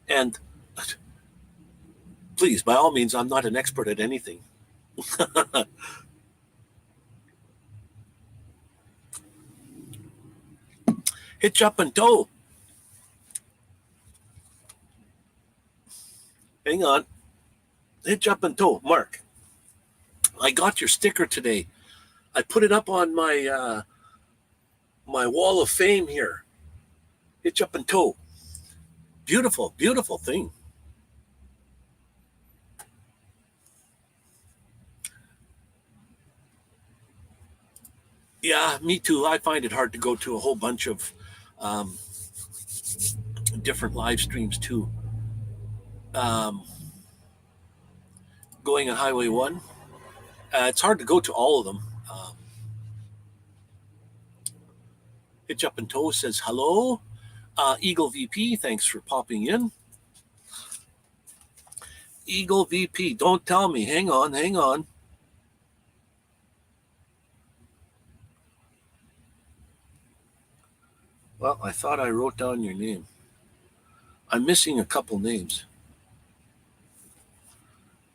And Please, by all means, I'm not an expert at anything. Hitch up and tow. Hang on. Hitch up and tow. Mark, I got your sticker today. I put it up on my my wall of fame here. Hitch up and tow. Beautiful, beautiful thing. Yeah, me too. I find it hard to go to a whole bunch of different live streams too. Going on Highway 1, it's hard to go to all of them. Hitch Up and Tow says hello. Eagle VP, thanks for popping in. Eagle VP, don't tell me. Hang on, hang on. Well, I thought I wrote down your name. I'm missing a couple names.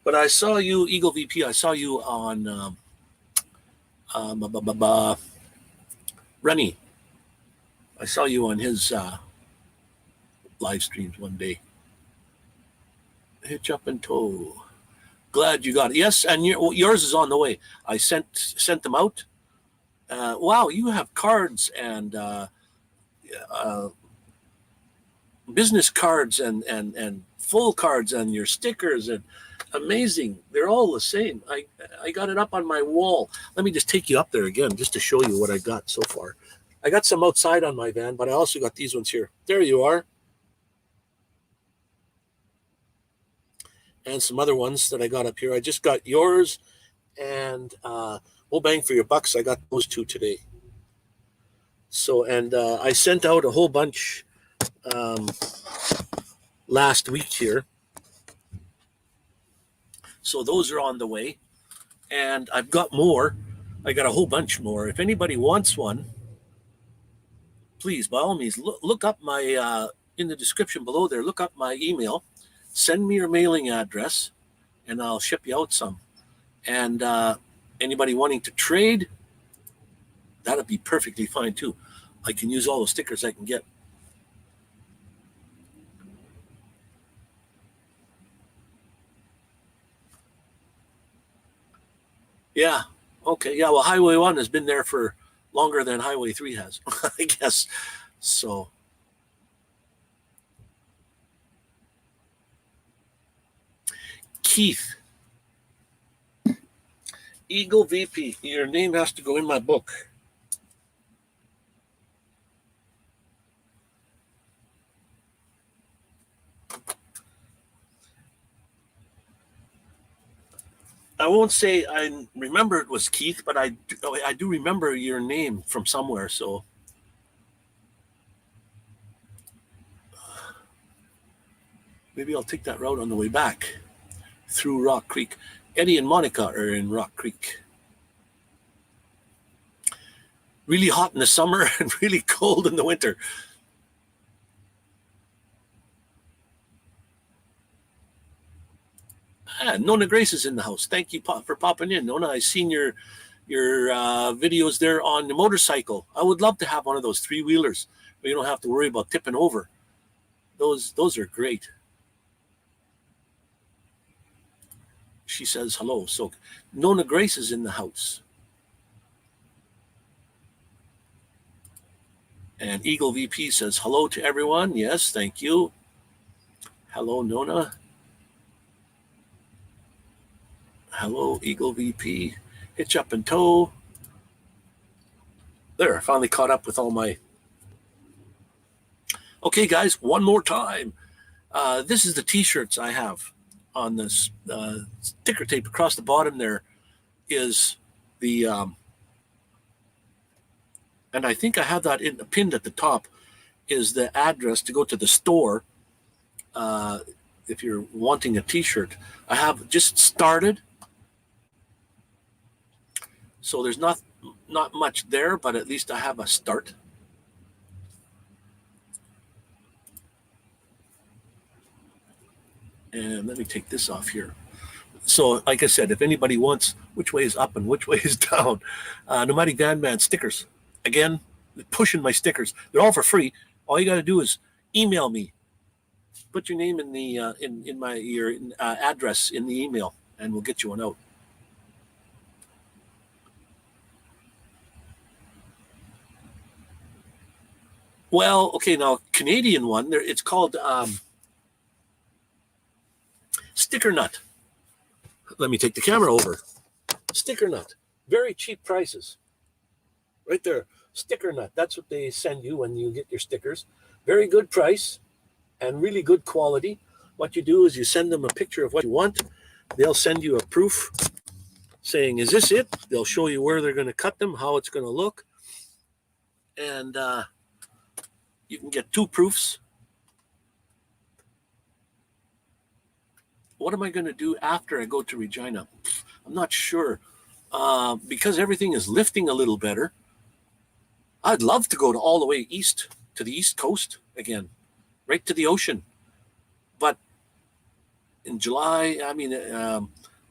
But I saw you, Eagle VP, I saw you on Rennie. I saw you on his live streams one day. Hitch Up and Tow. Glad you got it. Yes, and yours is on the way. I sent them out. Wow, you have cards and business cards and full cards and your stickers, and amazing. They're all the same. I got it up on my wall. Let me just take you up there again just to show you what I got so far. I got some outside on my van, but I also got these ones here. There you are. And some other ones that I got up here. I just got yours and we'll bang for your bucks. I got those two today. So, and I sent out a whole bunch last week here. So those are on the way. And I've got more. I got a whole bunch more. If anybody wants one, please, by all means, look up my, in the description below there, look up my email. Send me your mailing address, and I'll ship you out some. And anybody wanting to trade, that'll be perfectly fine too. I can use all the stickers I can get. Yeah. Okay. Yeah. Well, Highway 1 has been there for longer than Highway 3 has, I guess. So. Keith. Eagle VP. Your name has to go in my book. I won't say I remember it was Keith, but I do remember your name from somewhere. So maybe I'll take that route on the way back through Rock Creek. Eddie and Monica are in Rock Creek. Really hot in the summer and really cold in the winter. Nona Grace is in the house. Thank you for popping in, Nona. I seen your videos there on the motorcycle. I would love to have one of those 3-wheelers where you don't have to worry about tipping over. Those are great. She says hello. So Nona Grace is in the house. And Eagle VP says hello to everyone. Yes, thank you. Hello, Nona. Hello, Eagle VP. Hitch Up and Tow. There, I finally caught up with all my... Okay, guys, one more time. This is the T-shirts I have on this sticker tape across the bottom. There is the... and I think I have that pinned at the top, is the address to go to the store if you're wanting a T-shirt. I have just started. So there's not much there, but at least I have a start. And let me take this off here. So, like I said, if anybody wants which way is up and which way is down, Nomadic Vanman stickers. Again, pushing my stickers. They're all for free. All you got to do is email me. Put your name in the in my your address in the email, and we'll get you one out. Well, okay, now Canadian one. There, it's called Sticker Nut. Let me take the camera over. Sticker Nut. Very cheap prices. Right there. Sticker Nut. That's what they send you when you get your stickers. Very good price and really good quality. What you do is you send them a picture of what you want. They'll send you a proof saying, is this it? They'll show you where they're going to cut them, how it's going to look. And you can get 2 proofs. What am I going to do after I go to Regina? I'm not sure. Because everything is lifting a little better, I'd love to go to all the way east, to the East Coast again, right to the ocean. But in July, I mean,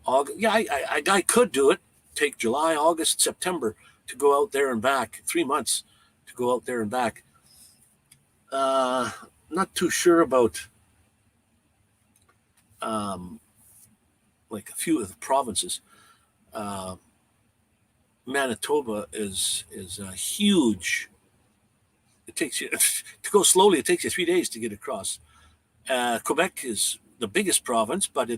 August, yeah, I could do it. Take July, August, September to go out there and back. 3 months to go out there and back. Not too sure about like a few of the provinces. Manitoba is a huge. It takes you to go slowly. It takes you 3 days to get across. Quebec is the biggest province, but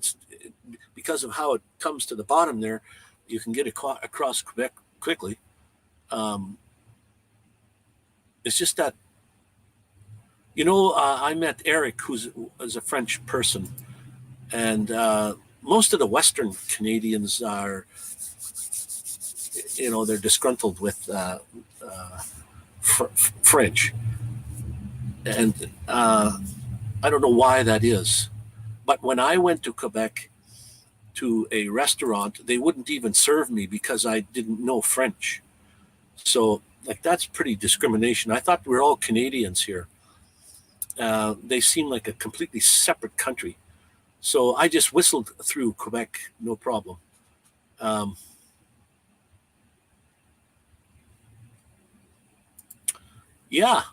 because of how it comes to the bottom there, you can get across Quebec quickly. It's just that, I met Eric, who's a French person, and most of the Western Canadians are, they're disgruntled with French, and I don't know why that is. But when I went to Quebec to a restaurant, they wouldn't even serve me because I didn't know French. So, like, that's pretty discrimination. I thought we were all Canadians here. They seem like a completely separate country. So I just whistled through Quebec, no problem. Yeah,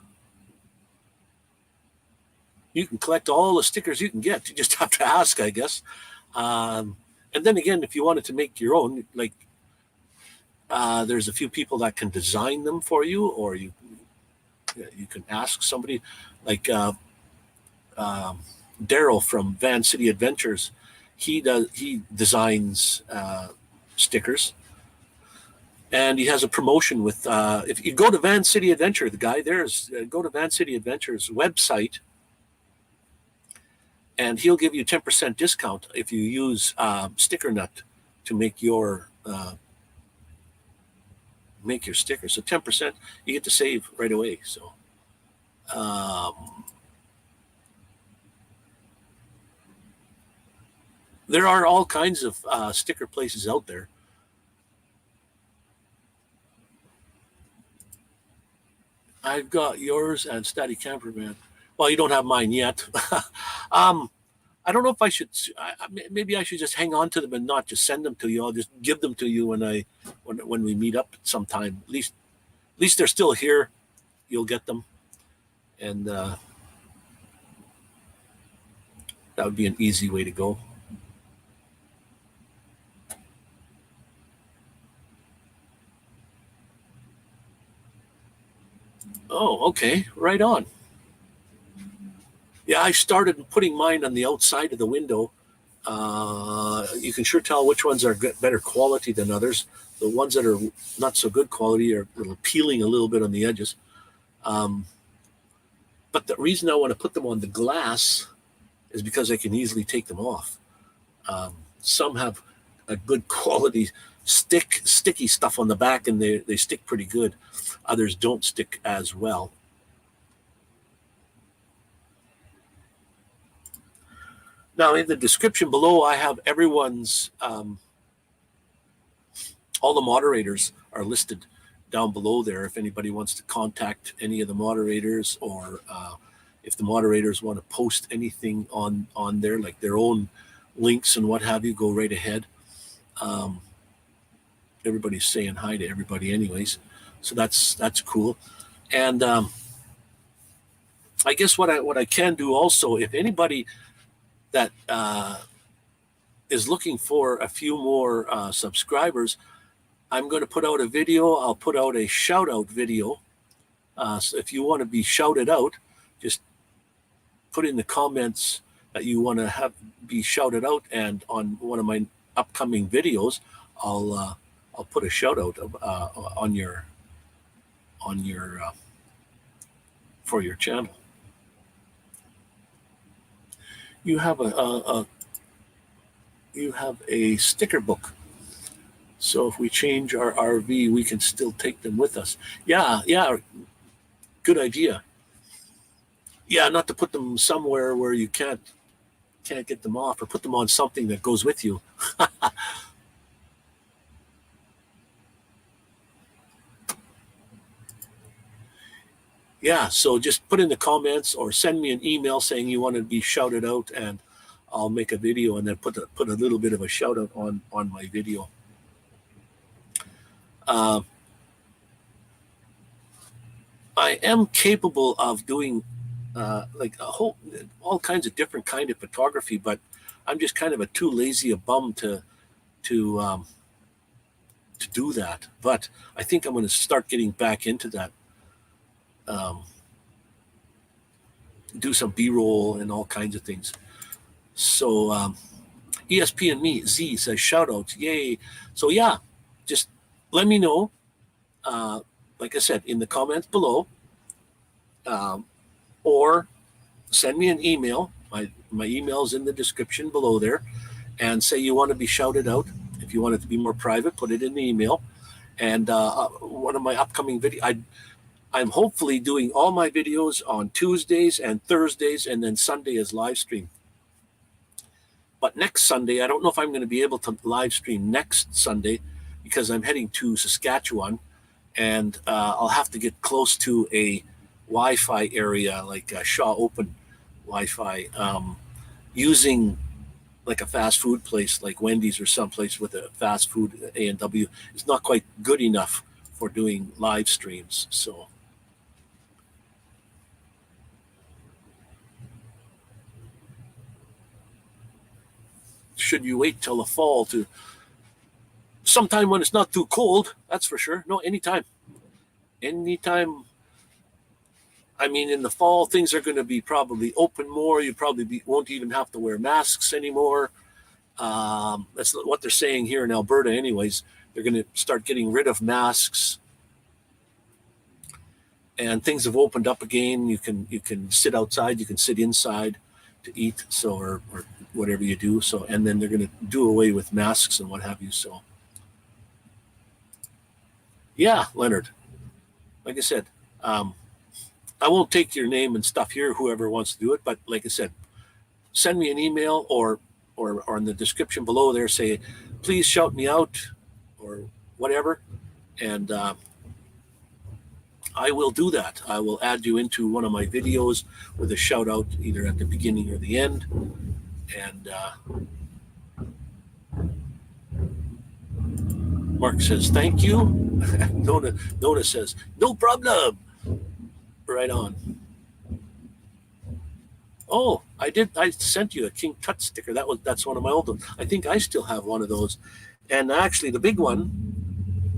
you can collect all the stickers you can get. You just have to ask, I guess. And then again, if you wanted to make your own, like, there's a few people that can design them for you, or you can ask somebody, like Daryl from Van City Adventures. He designs stickers, and he has a promotion with. If you go to Van City Adventure, the guy there is go to Van City Adventure's website, and he'll give you 10% discount if you use Sticker Nut to make your sticker. So 10% you get to save right away. So there are all kinds of sticker places out there. I've got yours and Statty Camperman. Well, you don't have mine yet. I don't know if I should. Maybe I should just hang on to them and not just send them to you. I'll just give them to you when we meet up sometime. At least they're still here. You'll get them, and that would be an easy way to go. Oh, okay, right on. Yeah, I started putting mine on the outside of the window. You can sure tell which ones are better quality than others. The ones that are not so good quality are peeling a little bit on the edges. But the reason I want to put them on the glass is because I can easily take them off. Some have a good quality sticky stuff on the back, and they stick pretty good. Others don't stick as well. Now, in the description below, I have everyone's, all the moderators are listed down below there if anybody wants to contact any of the moderators, or if the moderators want to post anything on there, like their own links and what have you, go right ahead. Everybody's saying hi to everybody anyways, so that's cool. And I guess what I can do also, if anybody that is looking for a few more subscribers, I'm going to put out a video. I'll put out a shout out video. So if you want to be shouted out, just put in the comments that you want to have be shouted out, and on one of my upcoming videos, I'll put a shout out on your for your channel. You have a sticker book. So if we change our RV, we can still take them with us. Yeah, good idea. Yeah, not to put them somewhere where you can't get them off, or put them on something that goes with you. Yeah, so just put in the comments or send me an email saying you want to be shouted out, and I'll make a video and then put a little bit of a shout out on my video. I am capable of doing like all kinds of different kind of photography, but I'm just kind of too lazy a bum to do that. But I think I'm going to start getting back into that. Do some B-roll and all kinds of things. So ESP and me, Z says shout outs, yay. So yeah, just let me know, like I said, in the comments below, or send me an email. My email's in the description below there, and say you want to be shouted out. If you want it to be more private, put it in the email. And one of my upcoming videos, I'm hopefully doing all my videos on Tuesdays and Thursdays, and then Sunday is live stream. But next Sunday, I don't know if I'm going to be able to live stream next Sunday, because I'm heading to Saskatchewan, and I'll have to get close to a Wi-Fi area, like Shaw Open Wi-Fi, using like a fast food place like Wendy's or someplace with a fast food A&W. It's not quite good enough for doing live streams. So should you wait till the fall to sometime when it's not too cold? That's for sure. No, anytime. I mean, in the fall, things are going to be probably open more. You probably won't even have to wear masks anymore. That's what they're saying here in Alberta anyways. They're going to start getting rid of masks. And things have opened up again. You can sit outside. You can sit inside to eat. So or whatever you do. So, and then they're going to do away with masks and what have you. So yeah, Leonard, like I said, I won't take your name and stuff here, whoever wants to do it. But like I said, send me an email or in the description below there, say, please shout me out or whatever. And I will do that. I will add you into one of my videos with a shout out either at the beginning or the end. And Mark says, thank you. Nona says, no problem. Right on. Oh, I sent you a King Tut sticker. That's one of my old ones. I think I still have one of those. And actually the big one,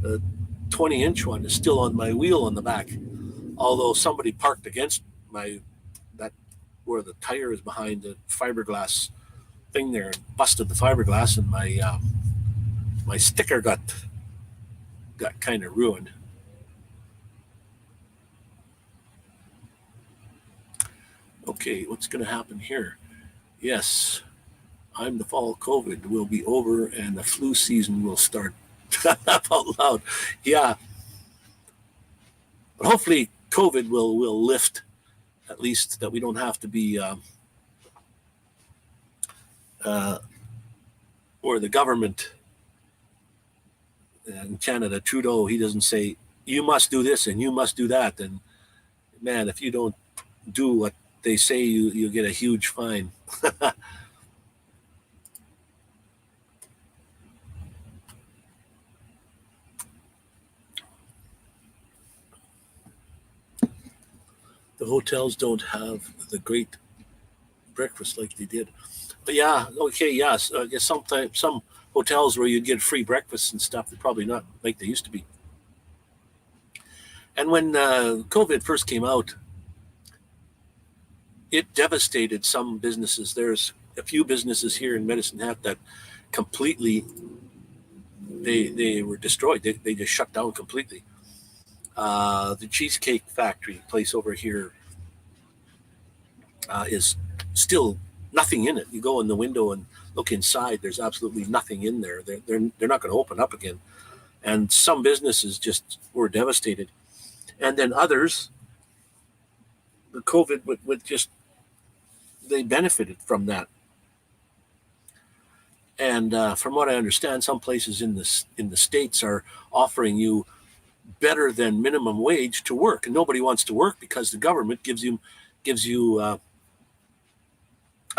the 20-inch one, is still on my wheel on the back. Although somebody parked against that where the tire is behind the fiberglass thing there and busted the fiberglass, and my sticker got kind of ruined. Okay, what's going to happen here? Yes, I'm the fall COVID will be over and the flu season will start. Laugh out loud. Yeah. But hopefully COVID will lift, at least that we don't have to be or the government in Canada, Trudeau, he doesn't say, you must do this and you must do that. And man, if you don't do what they say you get a huge fine. The hotels don't have the great breakfast like they did. But yeah, okay, yes. I guess sometimes some hotels where you get free breakfast and stuff, they're probably not like they used to be. And when COVID first came out, it devastated some businesses. There's a few businesses here in Medicine Hat that completely they were destroyed. They just shut down completely. The Cheesecake Factory place over here is still nothing in it. You go in the window and look inside. There's absolutely nothing in there. They're not going to open up again. And some businesses just were devastated. And then others, the COVID would just they benefited from that. And from what I understand, some places in the states are offering you better than minimum wage to work, and nobody wants to work because the government gives you a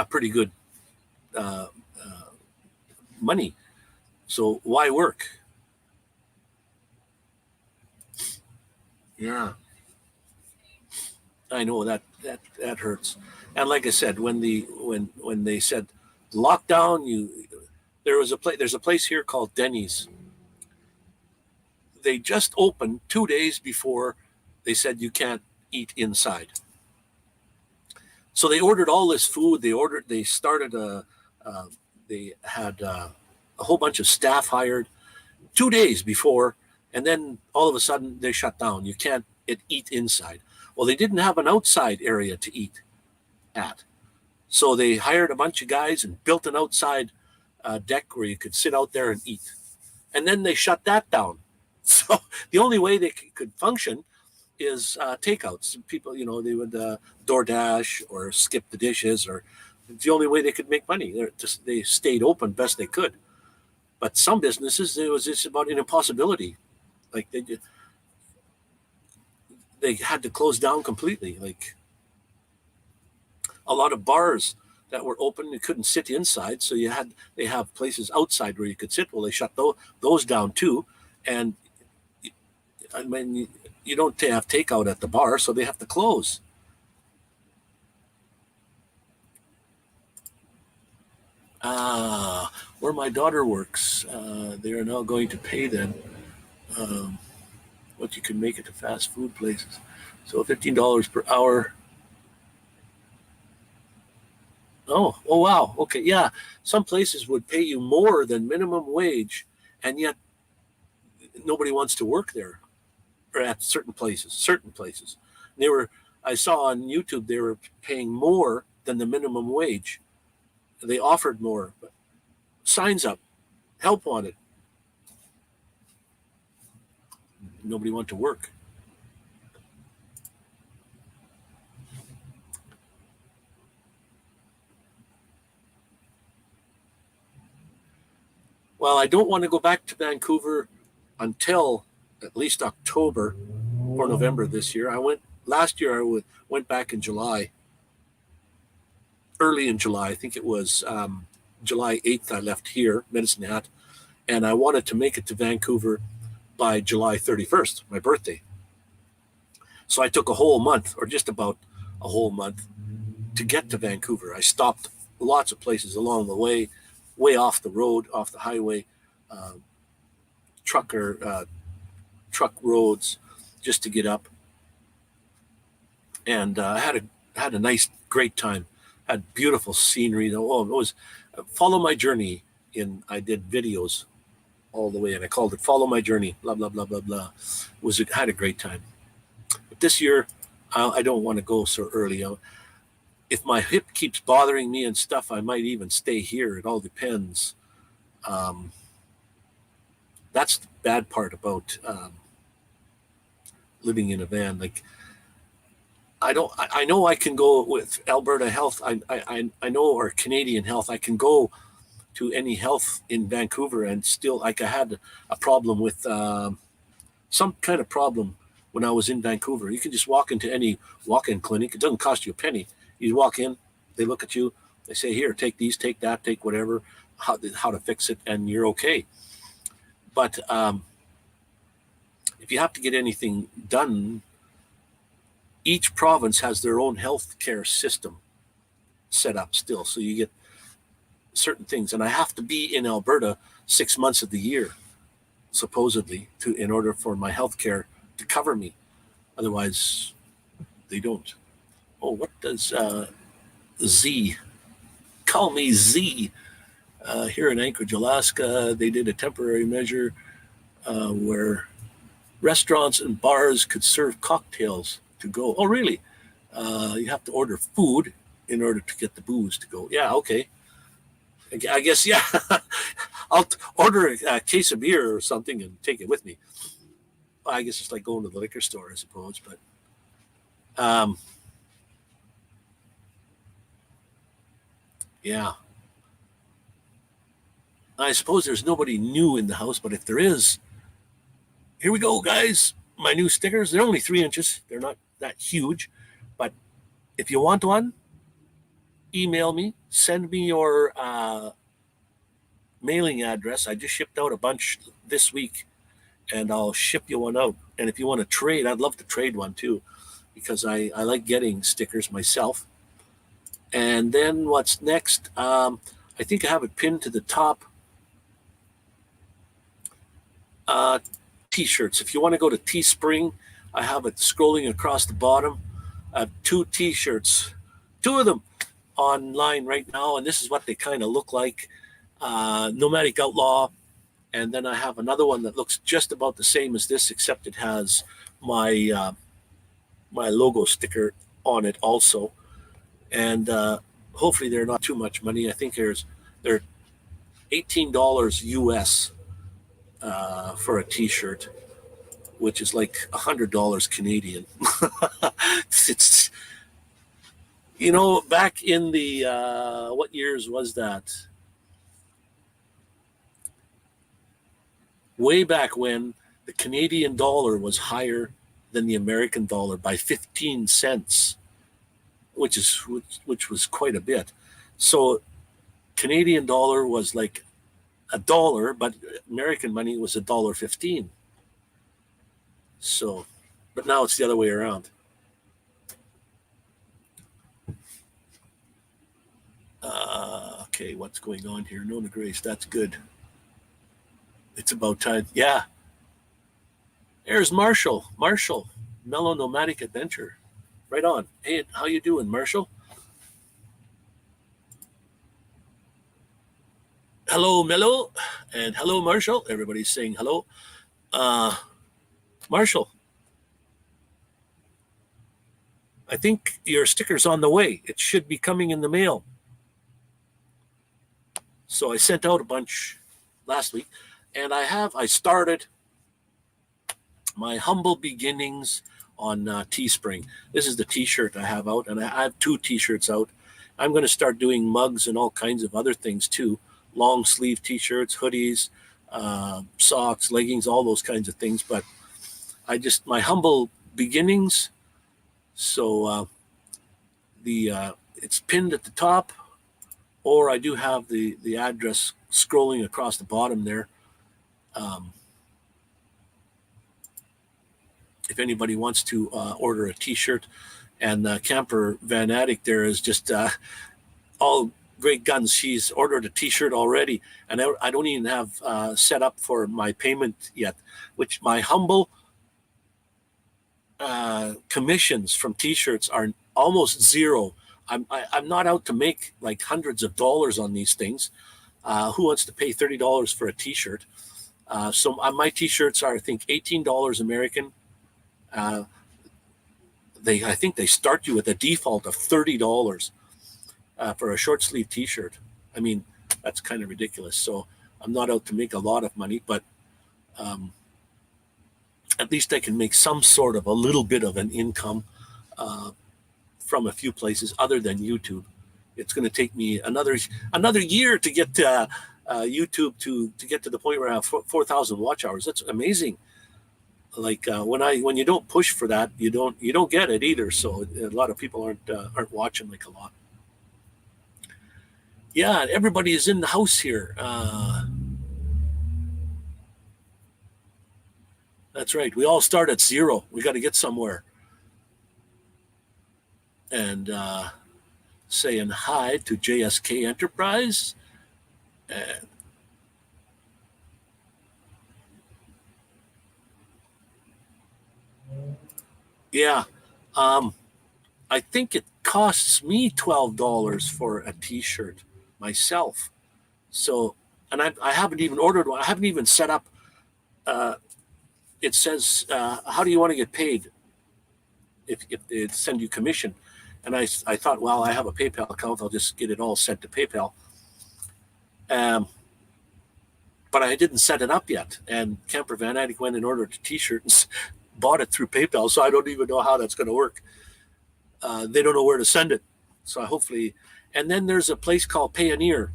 pretty good money. So why work? Yeah, I know that hurts. And like I said, when they said lockdown, there's a place here called Denny's. They just opened 2 days before they said you can't eat inside. So they ordered all this food. They started they had a whole bunch of staff hired 2 days before, and then all of a sudden they shut down. You can't eat inside. Well, they didn't have an outside area to eat at. So they hired a bunch of guys and built an outside deck where you could sit out there and eat. And then they shut that down. So the only way they could function is takeouts. People, they would DoorDash or skip the dishes, or it's the only way they could make money. They stayed open best they could. But some businesses, it was just about an impossibility. Like they had to close down completely. Like a lot of bars that were open, you couldn't sit inside, so they have places outside where you could sit. Well, they shut those down too, and I mean you don't have takeout at the bar, so they have to close. Where my daughter works, they are now going to pay them um, what you can make at the fast food places. So $15 per hour. Oh wow. Okay, yeah. Some places would pay you more than minimum wage, and yet nobody wants to work there. Or at certain places. Certain places. They were. I saw on YouTube they were paying more than the minimum wage. They offered more. But signs up, help wanted. Nobody wanted to work. Well, I don't want to go back to Vancouver until at least October or November this year. I went last year. Went back in July, early in July. I think it was July 8th. I left here, Medicine Hat, and I wanted to make it to Vancouver by July 31st, my birthday. So I took a whole month, or just about a whole month, to get to Vancouver. I stopped lots of places along the way off the road, off the highway, uh, truck roads, just to get up. And I had a nice, great time. Had beautiful scenery. Oh, it was follow my journey. I did videos all the way, and I called it "Follow My Journey." Blah blah blah blah blah. Had a great time. But this year, I don't want to go so early. If my hip keeps bothering me and stuff, I might even stay here. It all depends. Um, that's the bad part about living in a van. Like I don't. I know I can go with Alberta Health. I know, or Canadian Health. I can go to any health in Vancouver, and still, like I had a problem with some kind of problem when I was in Vancouver. You can just walk into any walk-in clinic. It doesn't cost you a penny. You walk in, they look at you, they say, here, take these, take that, take whatever, how to fix it, and you're okay. But if you have to get anything done, each province has their own health care system set up still. So you get certain things. And I have to be in Alberta 6 months of the year, supposedly, in order for my health care to cover me. Otherwise, they don't. Oh, what does Z? Call me Z. Here in Anchorage, Alaska, they did a temporary measure where restaurants and bars could serve cocktails to go. Oh, really? You have to order food in order to get the booze to go. Yeah, okay. I guess, yeah. I'll order a case of beer or something and take it with me. I guess it's like going to the liquor store, I suppose. But yeah. I suppose there's nobody new in the house, but if there is, here we go, guys. My new stickers, they're only 3 inches. They're not that huge. But if you want one, email me. Send me your mailing address. I just shipped out a bunch this week, and I'll ship you one out. And if you want to trade, I'd love to trade one too, because I like getting stickers myself. And then what's next? I think I have it pinned to the top. T-shirts. If you want to go to Teespring, I have it scrolling across the bottom. I have 2 T-shirts, 2 of them online right now, and this is what they kind of look like. Nomadic Outlaw, and then I have another one that looks just about the same as this, except it has my my logo sticker on it also. And hopefully they're not too much money. I think they're $18 US for a T-shirt, which is like $100 Canadian. It's, back in the what years was that? Way back when the Canadian dollar was higher than the American dollar by 15 cents, which was quite a bit. So Canadian dollar was like $1, but American money was $1.15. So, but now it's the other way around. Okay, what's going on here? Nona Grace, that's good. It's about time. Yeah. There's Marshall. Marshall, Mellow Nomadic Adventure. Right on. Hey, how you doing, Marshall? Hello, Mellow, and hello, Marshall. Everybody's saying hello. Marshall, I think your sticker's on the way. It should be coming in the mail. So I sent out a bunch last week, and I started my humble beginnings on Teespring. This is the T-shirt I have out, and I have 2 T-shirts out. I'm going to start doing mugs and all kinds of other things too. Long sleeve T-shirts, hoodies, socks, leggings, all those kinds of things. But my humble beginnings. So it's pinned at the top, or I do have the address scrolling across the bottom there. If anybody wants to order a T-shirt, and Camper Van Addict there is just all great guns. She's ordered a T-shirt already, and I don't even have set up for my payment yet, which my humble commissions from T-shirts are almost zero. I'm not out to make like hundreds of dollars on these things. Who wants to pay $30 for a T-shirt? So my T-shirts are, I think, $18 American. I think they start you with a default of $30 for a short sleeve T-shirt. I mean, that's kind of ridiculous. So I'm not out to make a lot of money, but at least I can make some sort of a little bit of an income from a few places other than YouTube. It's going to take me another year to get YouTube to get to the point where I have 4,000 watch hours. That's amazing. Like when you don't push for that, you don't get it either. So a lot of people aren't watching like a lot. Yeah, everybody is in the house here. That's right. We all start at zero. We got to get somewhere. And saying hi to JSK Enterprise. And yeah, um, I think it costs me $12 for a T-shirt myself. So, and I haven't even ordered one. I haven't even set up. Uh, it says, how do you want to get paid if they send you commission? And I thought, well, I have a PayPal account. I'll just get it all sent to PayPal. Um, but I didn't set it up yet. And Camper Van Addict went and ordered a T-shirt and bought it through PayPal. So I don't even know how that's going to work. They don't know where to send it. So hopefully, and then there's a place called Payoneer,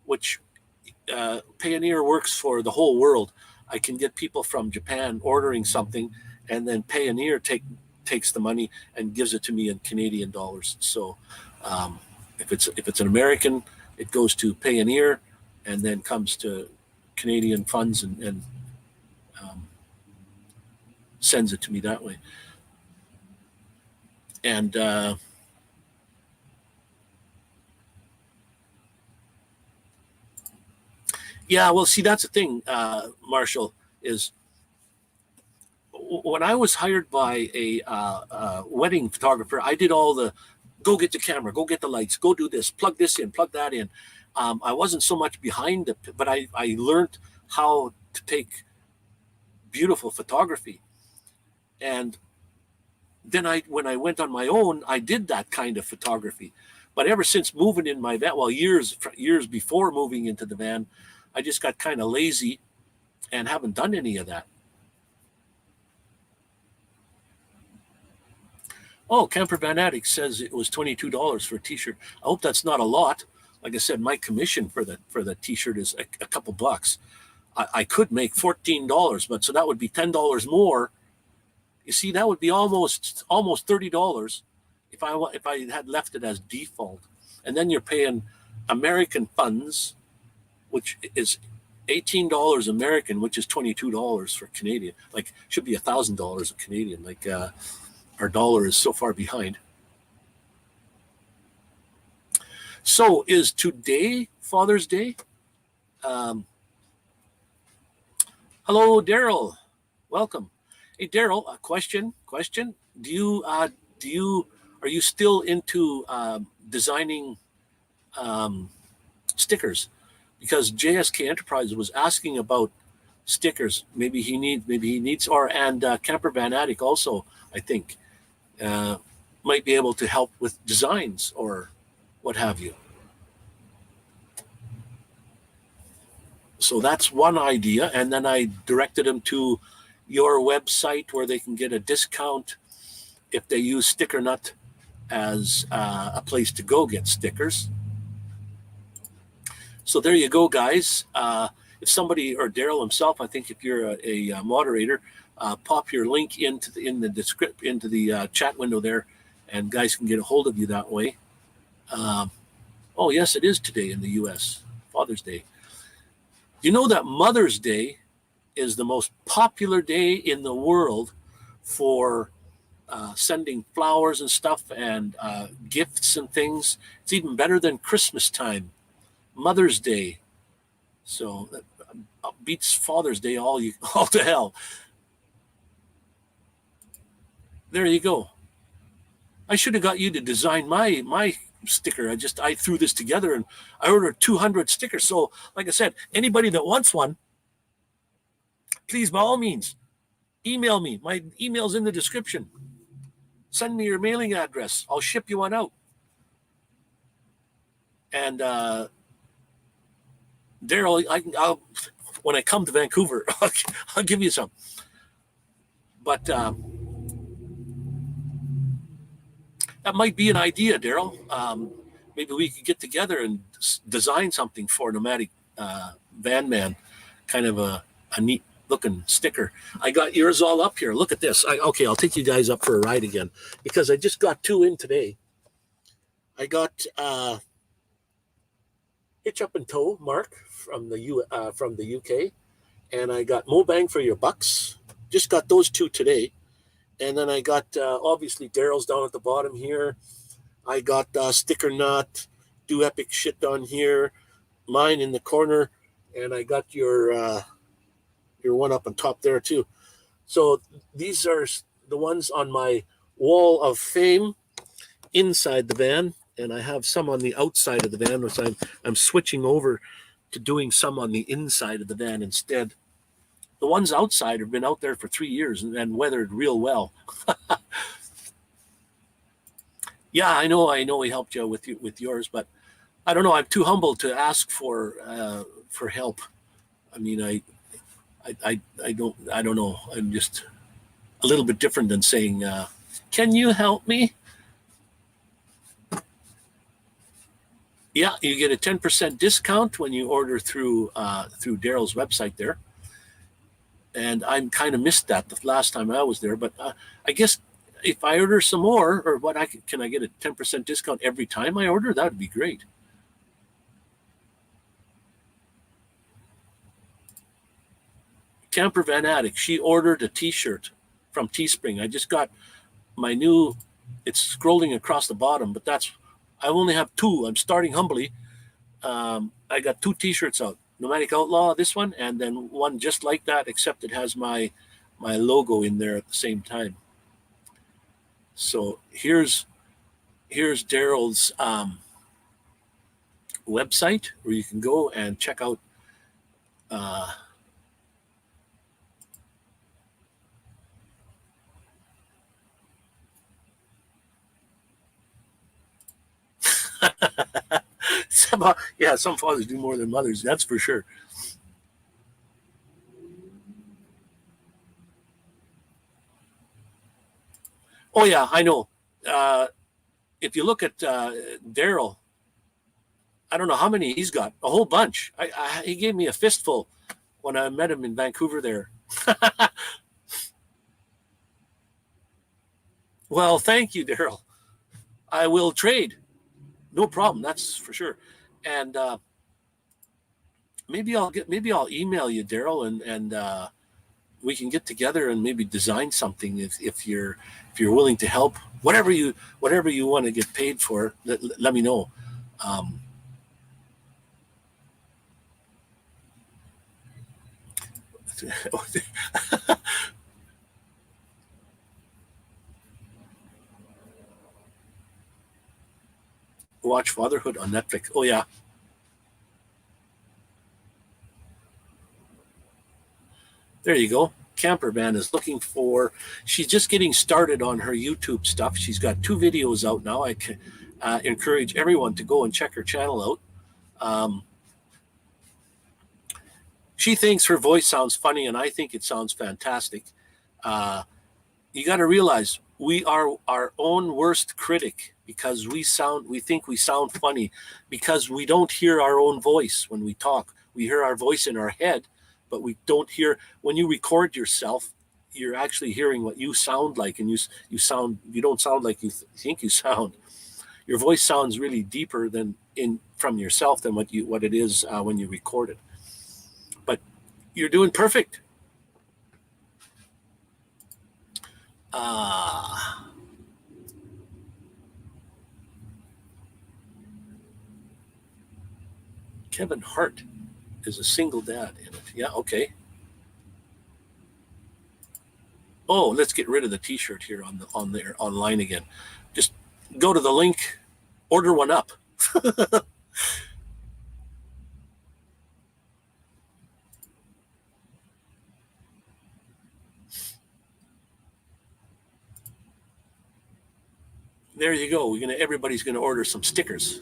which Payoneer works for the whole world. I can get people from Japan ordering something, and then Payoneer takes the money and gives it to me in Canadian dollars. So if it's an American, it goes to Payoneer, and then comes to Canadian funds and sends it to me that way. And yeah, well, see, that's the thing, Marshall, is when I was hired by a wedding photographer, I did all the go get the camera, go get the lights, go do this, plug this in, plug that in. I wasn't so much behind it, but I learned how to take beautiful photography. And then when I went on my own, I did that kind of photography. But ever since moving in my van, well, years before moving into the van, I just got kind of lazy and haven't done any of that. Oh, Camper Van Addict says it was $22 for a T-shirt. I hope that's not a lot. Like I said, my commission for the T-shirt is a couple bucks. I could make $14, but so that would be $10 more. You see, that would be almost $30 if I had left it as default. And then you're paying American funds, which is $18 American, which is $22 for Canadian. Like should be $1,000 of Canadian. Like our dollar is so far behind. So is today Father's Day? Hello, Daryl. Welcome. Hey, Daryl. A question. Do you are you still into designing stickers? Because JSK Enterprise was asking about stickers. Maybe he needs, and Camper Van Addict also, I think, might be able to help with designs or what have you. So that's one idea. And then I directed them to your website where they can get a discount if they use Sticker Nut as a place to go get stickers. So there you go, guys. If somebody, or Daryl himself, I think if you're a moderator, pop your link into the chat window there, and guys can get a hold of you that way. Oh yes, it is today in the U.S. Father's Day. You know that Mother's Day is the most popular day in the world for sending flowers and stuff and gifts and things. It's even better than Christmas time. Mother's Day. So that beats Father's Day all to hell. There you go. I should have got you to design my sticker. I threw this together and I ordered 200 stickers. So like I said, anybody that wants one, please, by all means, email me. My email's in the description. Send me your mailing address. I'll ship you one out. And Daryl, I'll when I come to Vancouver, I'll give you some. But that might be an idea, Daryl. Maybe we could get together and design something for Nomadic Vanman. Kind of a neat looking sticker. I got yours all up here. Look at this. Okay, I'll take you guys up for a ride again because I just got 2 in today. I got Hitch Up and Tow Mark from the UK, and I got Mo Bang for Your Bucks. Just got those 2 today, and then I got obviously Daryl's down at the bottom here. I got Sticker Nut, Do Epic Shit on here, mine in the corner, and I got your one up on top there too. So these are the ones on my wall of fame inside the van, and I have some on the outside of the van, which I'm switching over to doing some on the inside of the van instead. The ones outside have been out there for 3 years and weathered real well. Yeah, I know we helped you with yours, but I don't know. I'm too humble to ask for help. I mean, I don't know. I'm just a little bit different than saying, "Can you help me?" Yeah, you get a 10% discount when you order through Daryl's website there. And I kind of missed that the last time I was there, but I guess if I order some more, or can I get a 10% discount every time I order? That would be great. Camper Van Addict, she ordered a T-shirt from Teespring. I just got my new. It's scrolling across the bottom, but I only have 2. I'm starting humbly. I got 2 T-shirts out. Nomadic Outlaw, this one, and then one just like that, except it has my logo in there at the same time. So here's Daryl's website where you can go and check out some fathers do more than mothers, that's for sure. Oh yeah, I know. If you look at Daryl, I don't know how many he's got. A whole bunch. He gave me a fistful when I met him in Vancouver there. Well, thank you, Daryl. I will trade. No problem. That's for sure. And maybe I'll email you, Daryl, and we can get together and maybe design something if you're willing to help. Whatever you want to get paid for, let me know. Watch Fatherhood on Netflix. Oh yeah. There you go. Camper Van is looking for. She's just getting started on her YouTube stuff. She's got 2 videos out now. I can encourage everyone to go and check her channel out. She thinks her voice sounds funny, and I think it sounds fantastic. You got to realize we are our own worst critic because we think we sound funny because we don't hear our own voice when we talk. We hear our voice in our head, but we don't hear. When you record yourself, you're actually hearing what you sound like, and you don't sound like you think you sound. Your voice sounds really deeper from yourself than what it is when you record it. But you're doing perfect. Kevin Hart is a single dad in it. Yeah, okay. Oh, let's get rid of the T-shirt here online again. Just go to the link, order one up. There you go. Everybody's gonna order some stickers.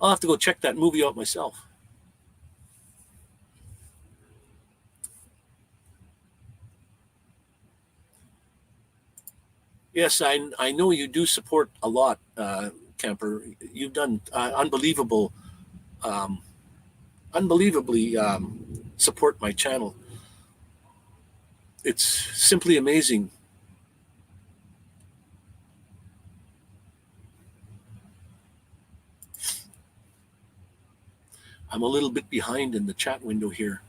I'll have to go check that movie out myself. Yes, I know you do support a lot, Camper. You've done unbelievable unbelievably support my channel. It's simply amazing. I'm a little bit behind in the chat window here.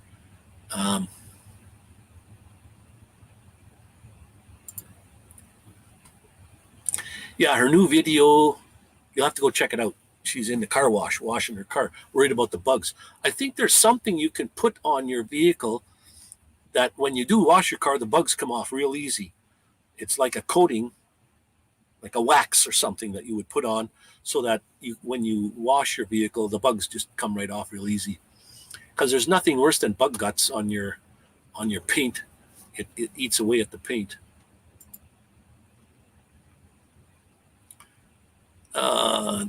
Yeah, her new video, you'll have to go check it out. She's in the car wash, washing her car, worried about the bugs. I think there's something you can put on your vehicle that when you do wash your car, the bugs come off real easy. It's like a coating, like a wax or something that you would put on so that when you wash your vehicle, the bugs just come right off real easy. Because there's nothing worse than bug guts on your paint. It eats away at the paint.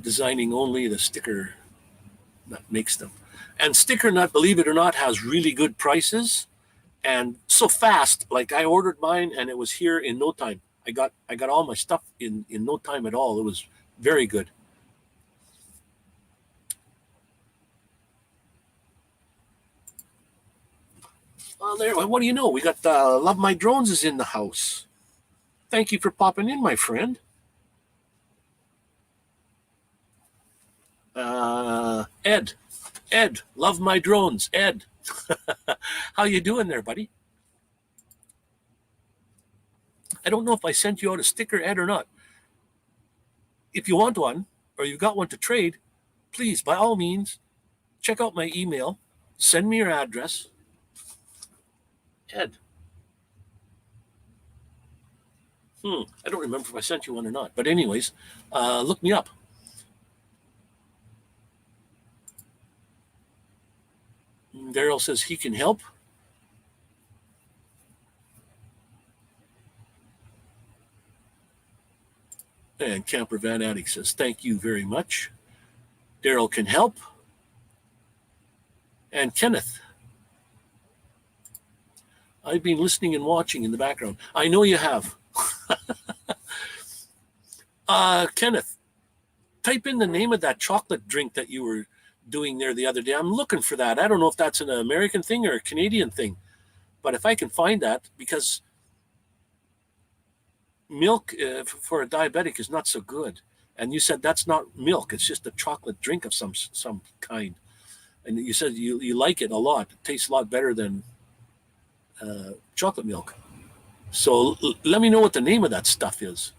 Designing only the sticker that makes them. And Sticker Nut, believe it or not, has really good prices and so fast. Like I ordered mine and it was here in no time. I got all my stuff in no time at all. It was very good. Well, there. What do you know? We got Love My Drones is in the house. Thank you for popping in, my friend. Ed, Love My Drones, Ed. How you doing there, buddy? I don't know if I sent you out a sticker, Ed, or not. If you want one or you've got one to trade, please, by all means, check out my email. Send me your address. Ed. I don't remember if I sent you one or not. But anyways, look me up. Daryl says he can help. And Camper Van Addict says, thank you very much. Daryl can help. And Kenneth, I've been listening and watching in the background. I know you have. Kenneth, type in the name of that chocolate drink that you were doing there the other day. I'm looking for that. I don't know if that's an American thing or a Canadian thing, but if I can find that, because milk for a diabetic is not so good. And you said that's not milk. It's just a chocolate drink of some kind. And you said you like it a lot. It tastes a lot better than chocolate milk. So let me know what the name of that stuff is.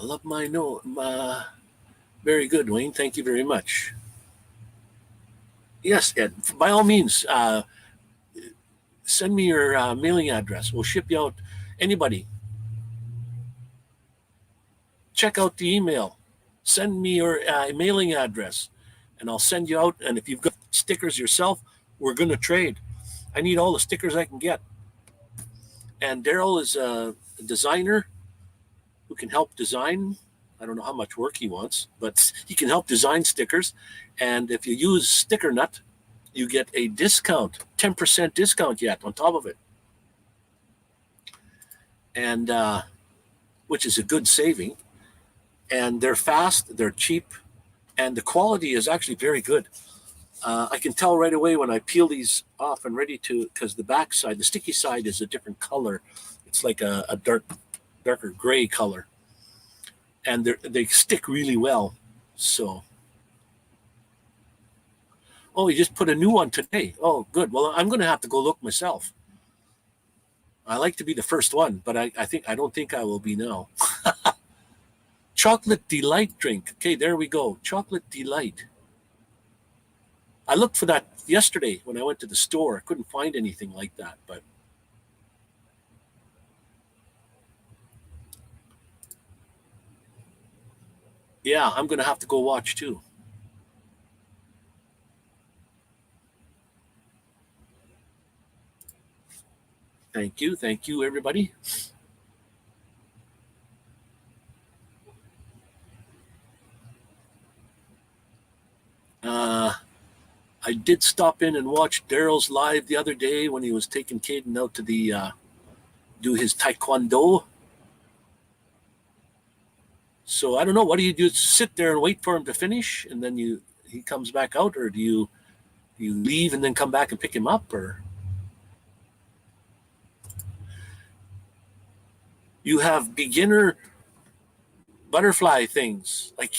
Love my note. Very good, Wayne. Thank you very much. Yes, Ed. By all means, send me your mailing address. We'll ship you out. Anybody, check out the email. Send me your mailing address, and I'll send you out. And if you've got stickers yourself, we're going to trade. I need all the stickers I can get. And Daryl is a designer who can help design. I don't know how much work he wants, but he can help design stickers. And if you use Sticker Nut, you get a discount, 10% discount yet on top of it. And which is a good saving. And they're fast, they're cheap, and the quality is actually very good. I can tell right away when I peel these off and ready to, because the back side, the sticky side is a different color. It's like a darker gray color. And they stick really well. So, oh, you just put a new one today. Oh, good. Well, I'm going to have to go look myself. I like to be the first one, but I don't think I will be now. Chocolate Delight drink. Okay, there we go. Chocolate Delight. I looked for that yesterday when I went to the store. I couldn't find anything like that, but yeah, I'm going to have to go watch too. Thank you, everybody. I did stop in and watch Daryl's live the other day when he was taking Caden out to the do his taekwondo. So I don't know. What do you do? Sit there and wait for him to finish, and then he comes back out, or do you leave and then come back and pick him up, or you have beginner butterfly things? Like,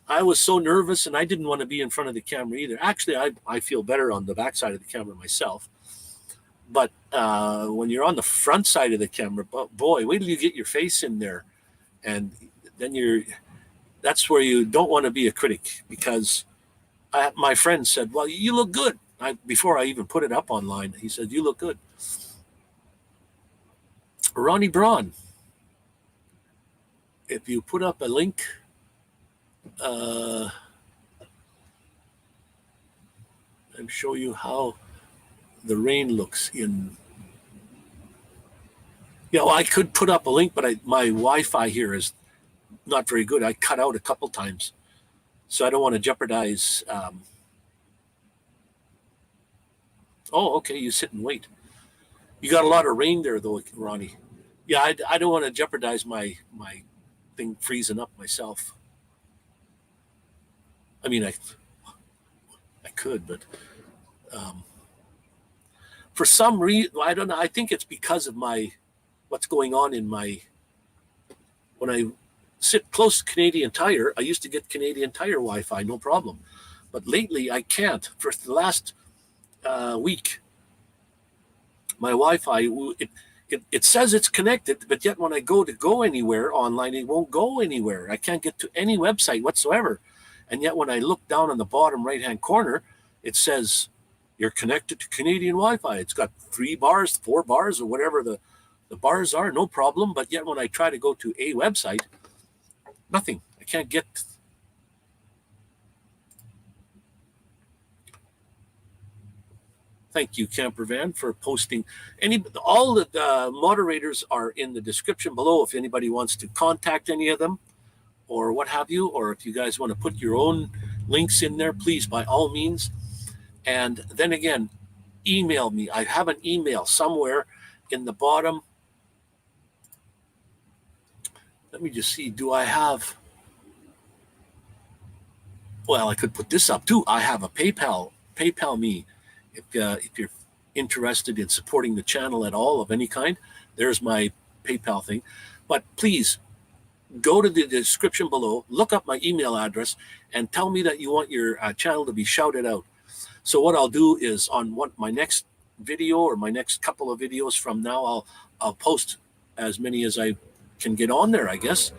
I was so nervous, and I didn't want to be in front of the camera either. Actually, I feel better on the back side of the camera myself. But when you're on the front side of the camera, boy, wait till you get your face in there. And then that's where you don't want to be a critic, because my friend said, well, you look good. Before I even put it up online, he said, you look good. Ronnie Braun, if you put up a link, and show you how the rain looks in. Yeah, well, I could put up a link, but my Wi-Fi here is not very good. I cut out a couple times, so I don't want to jeopardize. Oh, okay, you sit and wait. You got a lot of rain there, though, Ronnie. Yeah, I don't want to jeopardize my thing freezing up myself. I mean, I could, but for some reason, I don't know. I think it's because of what's going on in when I sit close to Canadian Tire. I used to get Canadian Tire Wi-Fi, no problem. But lately, I can't. For the last week, my Wi-Fi, it says it's connected, but yet when I go anywhere online, it won't go anywhere. I can't get to any website whatsoever. And yet when I look down on the bottom right-hand corner, it says you're connected to Canadian Wi-Fi. It's got 3 bars, 4 bars, or whatever the bars are, no problem. But yet when I try to go to a website, nothing. I can't get. Thank you, Campervan, for posting. All the moderators are in the description below if anybody wants to contact any of them or what have you, or if you guys want to put your own links in there, please, by all means. And then again, email me. I have an email somewhere in the bottom. Let me just see. Do I have? Well, I could put this up too. I have a PayPal me. If you're interested in supporting the channel at all of any kind, there's my PayPal thing. But please go to the description below, look up my email address, and tell me that you want your channel to be shouted out. So what I'll do is on my next video or my next couple of videos from now, I'll post as many as I can get on there, I guess.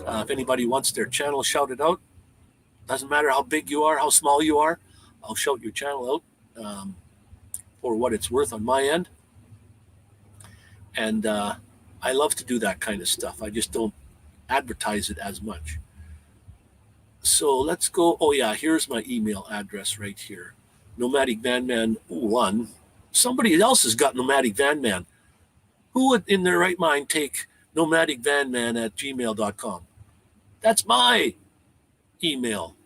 If anybody wants their channel shouted out, doesn't matter how big you are, how small you are, I'll shout your channel out for what it's worth on my end. And I love to do that kind of stuff. I just don't advertise it as much. So let's go. Oh yeah, here's my email address right here. Nomadic Vanman 1. Somebody else has got Nomadic Vanman. Who would in their right mind take nomadicvanman@gmail.com? That's my email.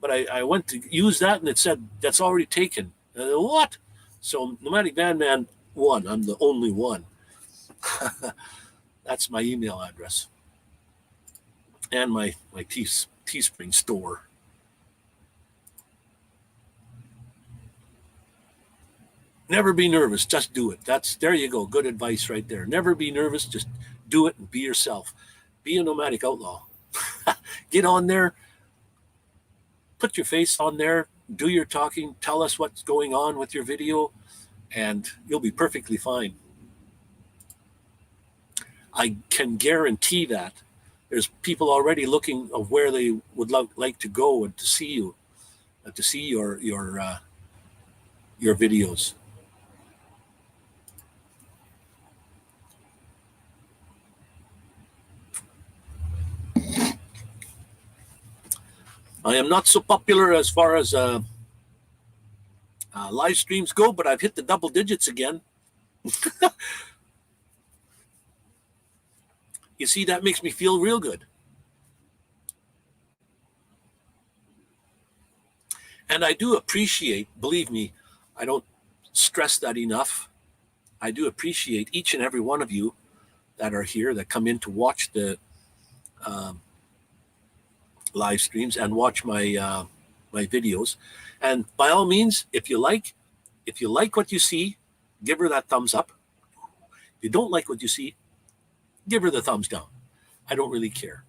But I went to use that and it said that's already taken. What? So Nomadic Vanman 1, I'm the only one. That's my email address. And my Teespring store. Never be nervous, just do it. There you go, good advice right there. Never be nervous, just do it and be yourself. Be a nomadic outlaw. Get on there, put your face on there, do your talking, tell us what's going on with your video, and you'll be perfectly fine. I can guarantee that there's people already looking of where they would like to go and to see you, to see your videos. I am not so popular as far as live streams go, but I've hit the double digits again. You see, that makes me feel real good. And I do appreciate, believe me, I don't stress that enough. I do appreciate each and every one of you that are here, that come in to watch the live streams and watch my videos. And by all means, if you like what you see, give her that thumbs up. If you don't like what you see, give her the thumbs down. I don't really care.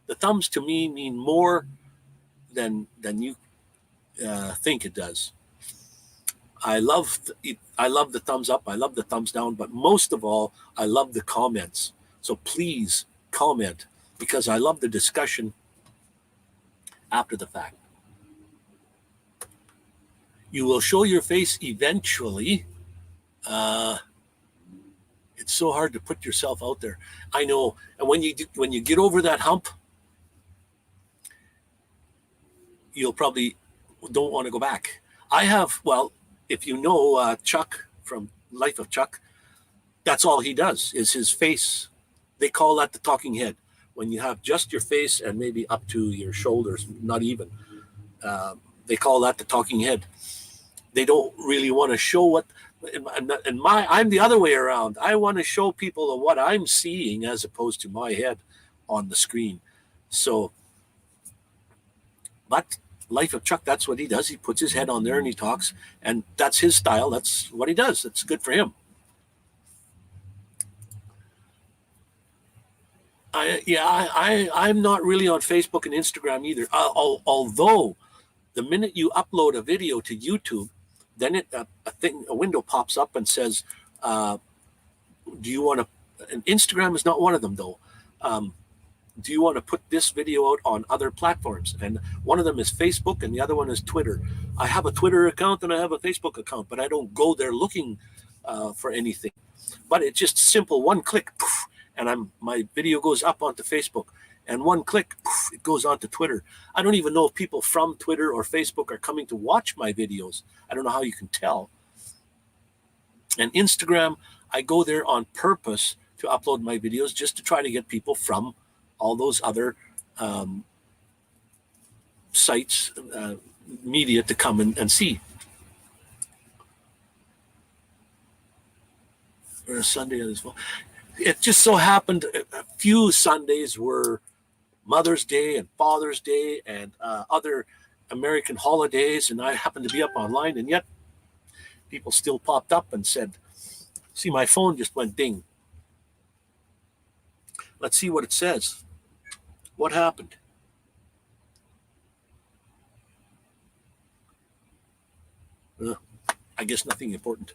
The thumbs to me mean more than you think it does. I love the thumbs up. I love the thumbs down. But most of all, I love the comments. So please comment, because I love the discussion after the fact. You will show your face eventually. It's so hard to put yourself out there. I know. And when you get over that hump, you'll probably don't want to go back. If you know Chuck from Life of Chuck, that's all he does is his face. They call that the talking head. When you have just your face and maybe up to your shoulders, not even, they call that the talking head. They don't really want to show what. I'm the other way around. I want to show people what I'm seeing as opposed to my head on the screen. So, but Life of Chuck, that's what he does. He puts his head on there and he talks, and that's his style. That's what he does. It's good for him. I'm not really on Facebook and Instagram either. Although the minute you upload a video to YouTube, then a window pops up and says, do you want to, and Instagram is not one of them though. Do you want to put this video out on other platforms? And one of them is Facebook and the other one is Twitter. I have a Twitter account and I have a Facebook account, but I don't go there looking for anything. But it's just simple, one click, poof, and my video goes up onto Facebook. And one click, poof, it goes onto Twitter. I don't even know if people from Twitter or Facebook are coming to watch my videos. I don't know how you can tell. And Instagram, I go there on purpose to upload my videos just to try to get people from all those other sites, media to come and see. Or a Sunday as well. It just so happened a few Sundays were Mother's Day and Father's Day and other American holidays, and I happened to be up online, and yet people still popped up and said, see, my phone just went ding. Let's see what it says. What happened? I guess nothing important.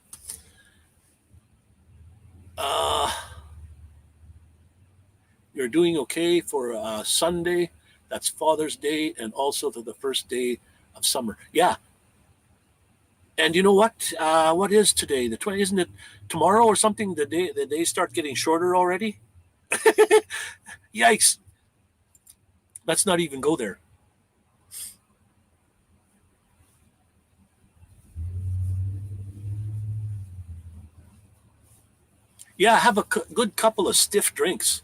You're doing okay for Sunday. That's Father's Day, and also to the first day of summer. Yeah. And you know what? What is today? The 20th? Isn't it tomorrow or something? The days start getting shorter already. Yikes! Let's not even go there. Yeah, have a good couple of stiff drinks,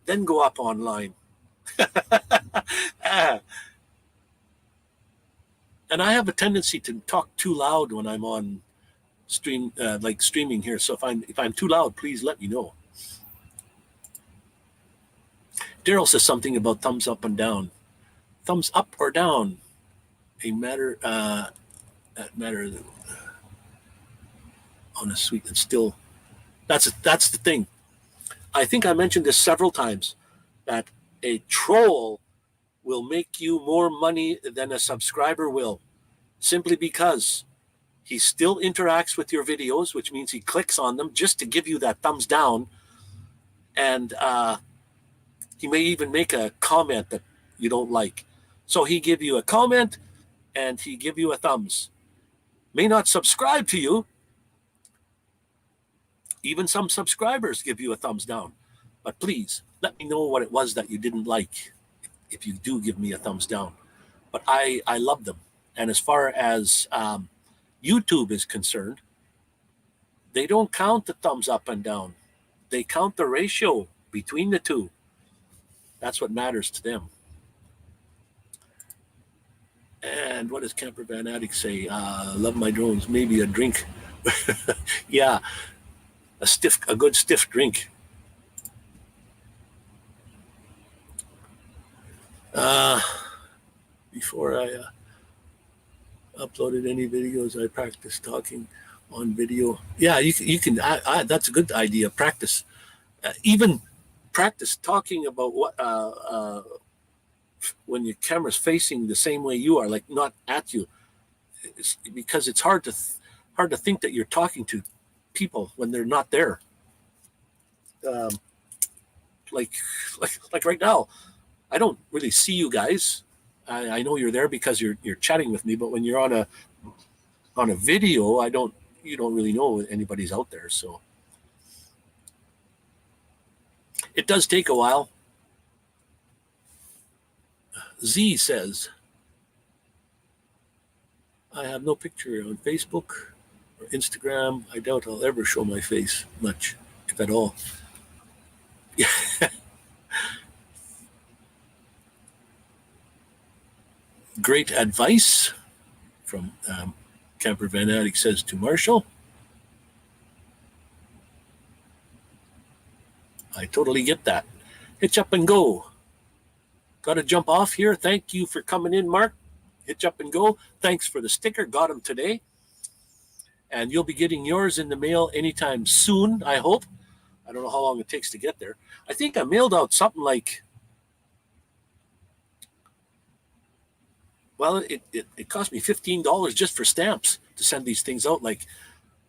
then go up online. And I have a tendency to talk too loud when I'm on stream, like streaming here. So if I'm too loud, please let me know. Daryl says something about thumbs up and down. Thumbs up or down, a matter that matter on a sweet and still. That's the thing. I think I mentioned this several times, that a troll will make you more money than a subscriber will, simply because he still interacts with your videos, which means he clicks on them just to give you that thumbs down. And he may even make a comment that you don't like. So he give you a comment and he give you a thumbs. May not subscribe to you. Even some subscribers give you a thumbs down. But please, let me know what it was that you didn't like if you do give me a thumbs down. But I love them. And as far as YouTube is concerned, they don't count the thumbs up and down. They count the ratio between the two. That's what matters to them. And what does Camper Van Addict say? Love my drones. Maybe a drink. Yeah, a good stiff drink. Before I uploaded any videos, I practiced talking on video. Yeah, you can. That's a good idea. Practice, even practice talking about what when your camera's facing the same way you are, like not at you, because it's hard to think that you're talking to people when they're not there. Um, like like right now, I don't really see you guys. I know you're there because you're chatting with me, but when you're on a video, you don't really know anybody's out there. So it does take a while. Z says, I have no picture on Facebook or Instagram. I doubt I'll ever show my face much, if at all. Yeah. Great advice from Camper Van Addict says to Marshall. I totally get that. Hitch up and go. Got to jump off here. Thank you for coming in, Mark. Hitch up and go. Thanks for the sticker. Got him today. And you'll be getting yours in the mail anytime soon, I hope. I don't know how long it takes to get there. I think I mailed out something like, well, it cost me $15 just for stamps to send these things out. Like,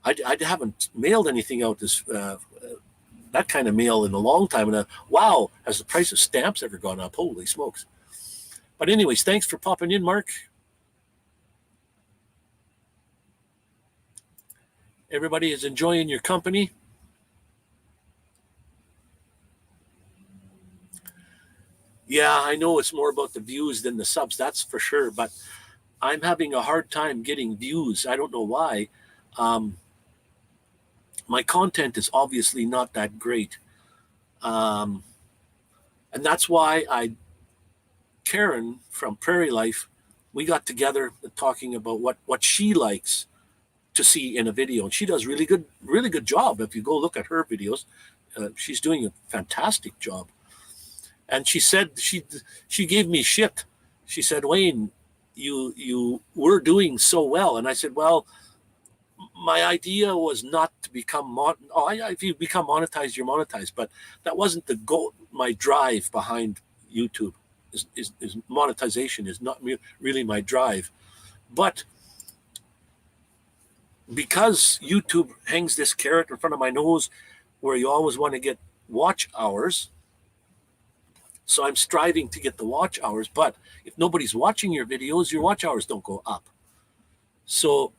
I haven't mailed anything out this that kind of mail in a long time. And wow, has the price of stamps ever gone up? Holy smokes. But anyways, thanks for popping in, Mark. Everybody is enjoying your company. Yeah, I know it's more about the views than the subs, that's for sure. But I'm having a hard time getting views. I don't know why. My content is obviously not that great. And that's why Karen from Prairie Life, we got together talking about what she likes to see in a video. And she does really good job. If you go look at her videos, she's doing a fantastic job. And she said, she gave me shit. She said, Wayne, you were doing so well. And I said, well, my idea was not to become if you become monetized, you're monetized. But that wasn't the goal. My drive behind YouTube is monetization is not really my drive. But because YouTube hangs this carrot in front of my nose where you always want to get watch hours, so I'm striving to get the watch hours. But if nobody's watching your videos, your watch hours don't go up. So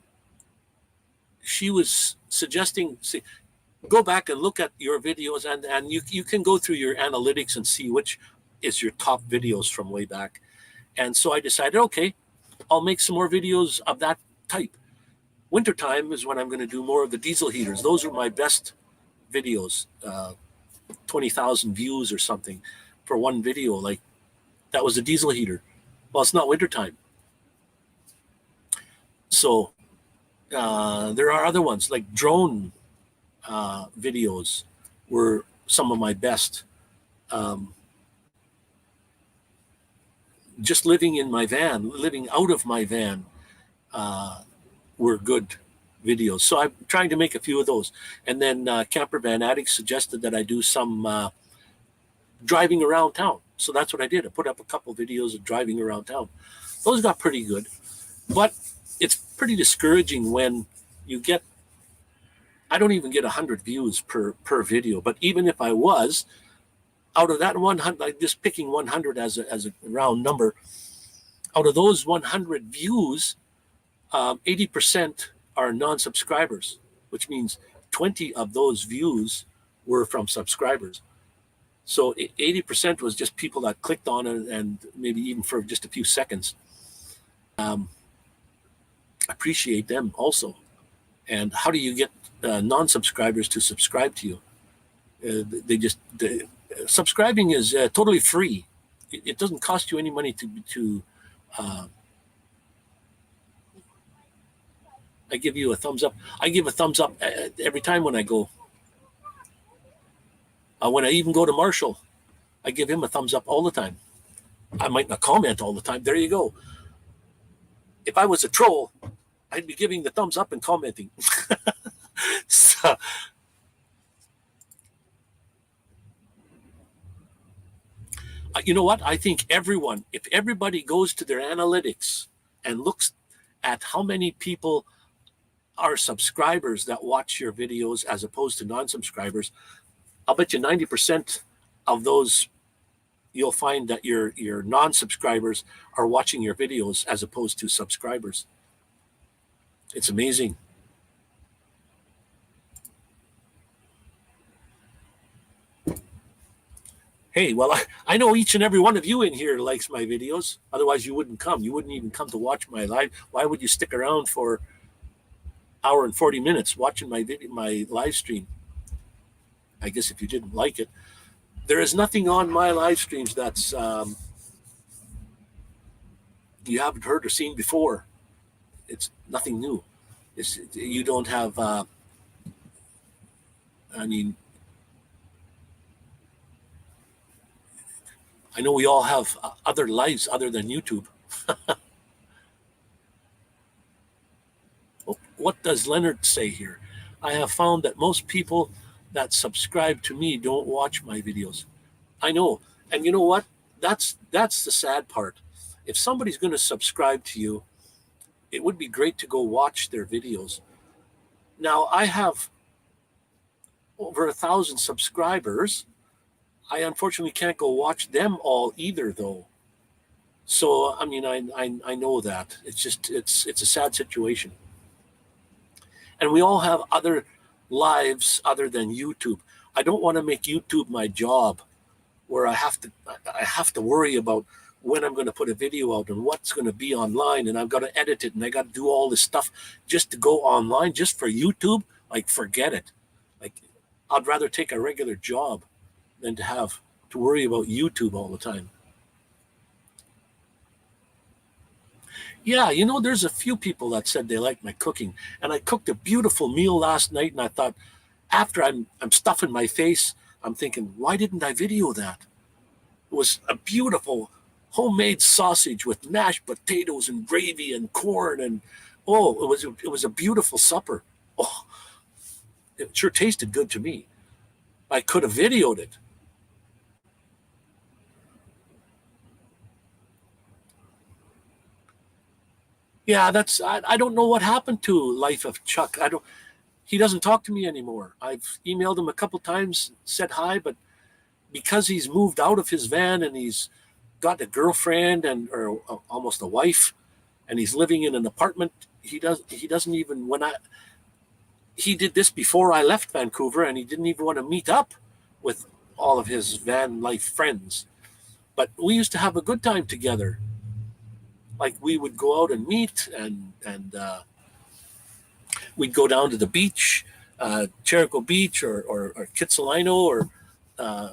she was suggesting, go back and look at your videos, and you can go through your analytics and see which is your top videos from way back. And so I decided, okay, I'll make some more videos of that type. Wintertime is when I'm going to do more of the diesel heaters. Those are my best videos, 20,000 views or something for one video. Like, that was a diesel heater. Well, it's not wintertime. So there are other ones, like drone videos were some of my best. Just living in my van, living out of my van, were good videos. So I'm trying to make a few of those. And then Camper Van Addict suggested that I do some driving around town. So that's what I did. I put up a couple videos of driving around town. Those got pretty good. But it's pretty discouraging when you get, I don't even get 100 views per video. But even if I was, out of that 100, like just picking 100 as a round number, out of those 100 views, 80% are non-subscribers, which means 20 of those views were from subscribers. So 80% was just people that clicked on it, and maybe even for just a few seconds. Appreciate them also. And how do you get non-subscribers to subscribe to you? Subscribing is totally free. It doesn't cost you any money to I give you a thumbs up. I give a thumbs up every time when I go. When I even go to Marshall, I give him a thumbs up all the time. I might not comment all the time. There you go. If I was a troll, I'd be giving the thumbs up and commenting. So, you know what? I think if everybody goes to their analytics and looks at how many people are subscribers that watch your videos as opposed to non-subscribers, I'll bet you 90% of those, you'll find that your non-subscribers are watching your videos as opposed to subscribers. It's amazing. Hey, well, I know each and every one of you in here likes my videos. Otherwise, you wouldn't come. You wouldn't even come to watch my live. Why would you stick around for hour and 40 minutes watching my live stream? I guess if you didn't like it. There is nothing on my live streams that's you haven't heard or seen before. It's nothing new. You don't have. I mean, I know we all have other lives other than YouTube. What does Leonard say here? I have found that most people that subscribe to me don't watch my videos. I know. And you know what? That's the sad part. If somebody's going to subscribe to you, it would be great to go watch their videos. Now, I have over 1,000 subscribers. I unfortunately can't go watch them all either, though. So, I mean, I know that. It's a sad situation. And we all have other lives other than YouTube. I don't want to make YouTube my job where I have to worry about when I'm going to put a video out and what's going to be online, and I've got to edit it and I got to do all this stuff just to go online just for YouTube. Like, forget it. Like, I'd rather take a regular job than to have to worry about YouTube all the time. Yeah, you know, there's a few people that said they like my cooking, and I cooked a beautiful meal last night, and I thought, after I'm stuffing my face, I'm thinking, why didn't I video that? It was a beautiful homemade sausage with mashed potatoes and gravy and corn, and it was a beautiful supper. Oh, it sure tasted good to me. I could have videoed it. Yeah, I don't know what happened to Life of Chuck. I don't He doesn't talk to me anymore. I've emailed him a couple times, said hi, but because he's moved out of his van and he's got a girlfriend or almost a wife, and he's living in an apartment, he doesn't even he did this before I left Vancouver, and he didn't even want to meet up with all of his van life friends. But we used to have a good time together. Like, we would go out and meet, and we'd go down to the beach, Jericho Beach or Kitsilano or uh,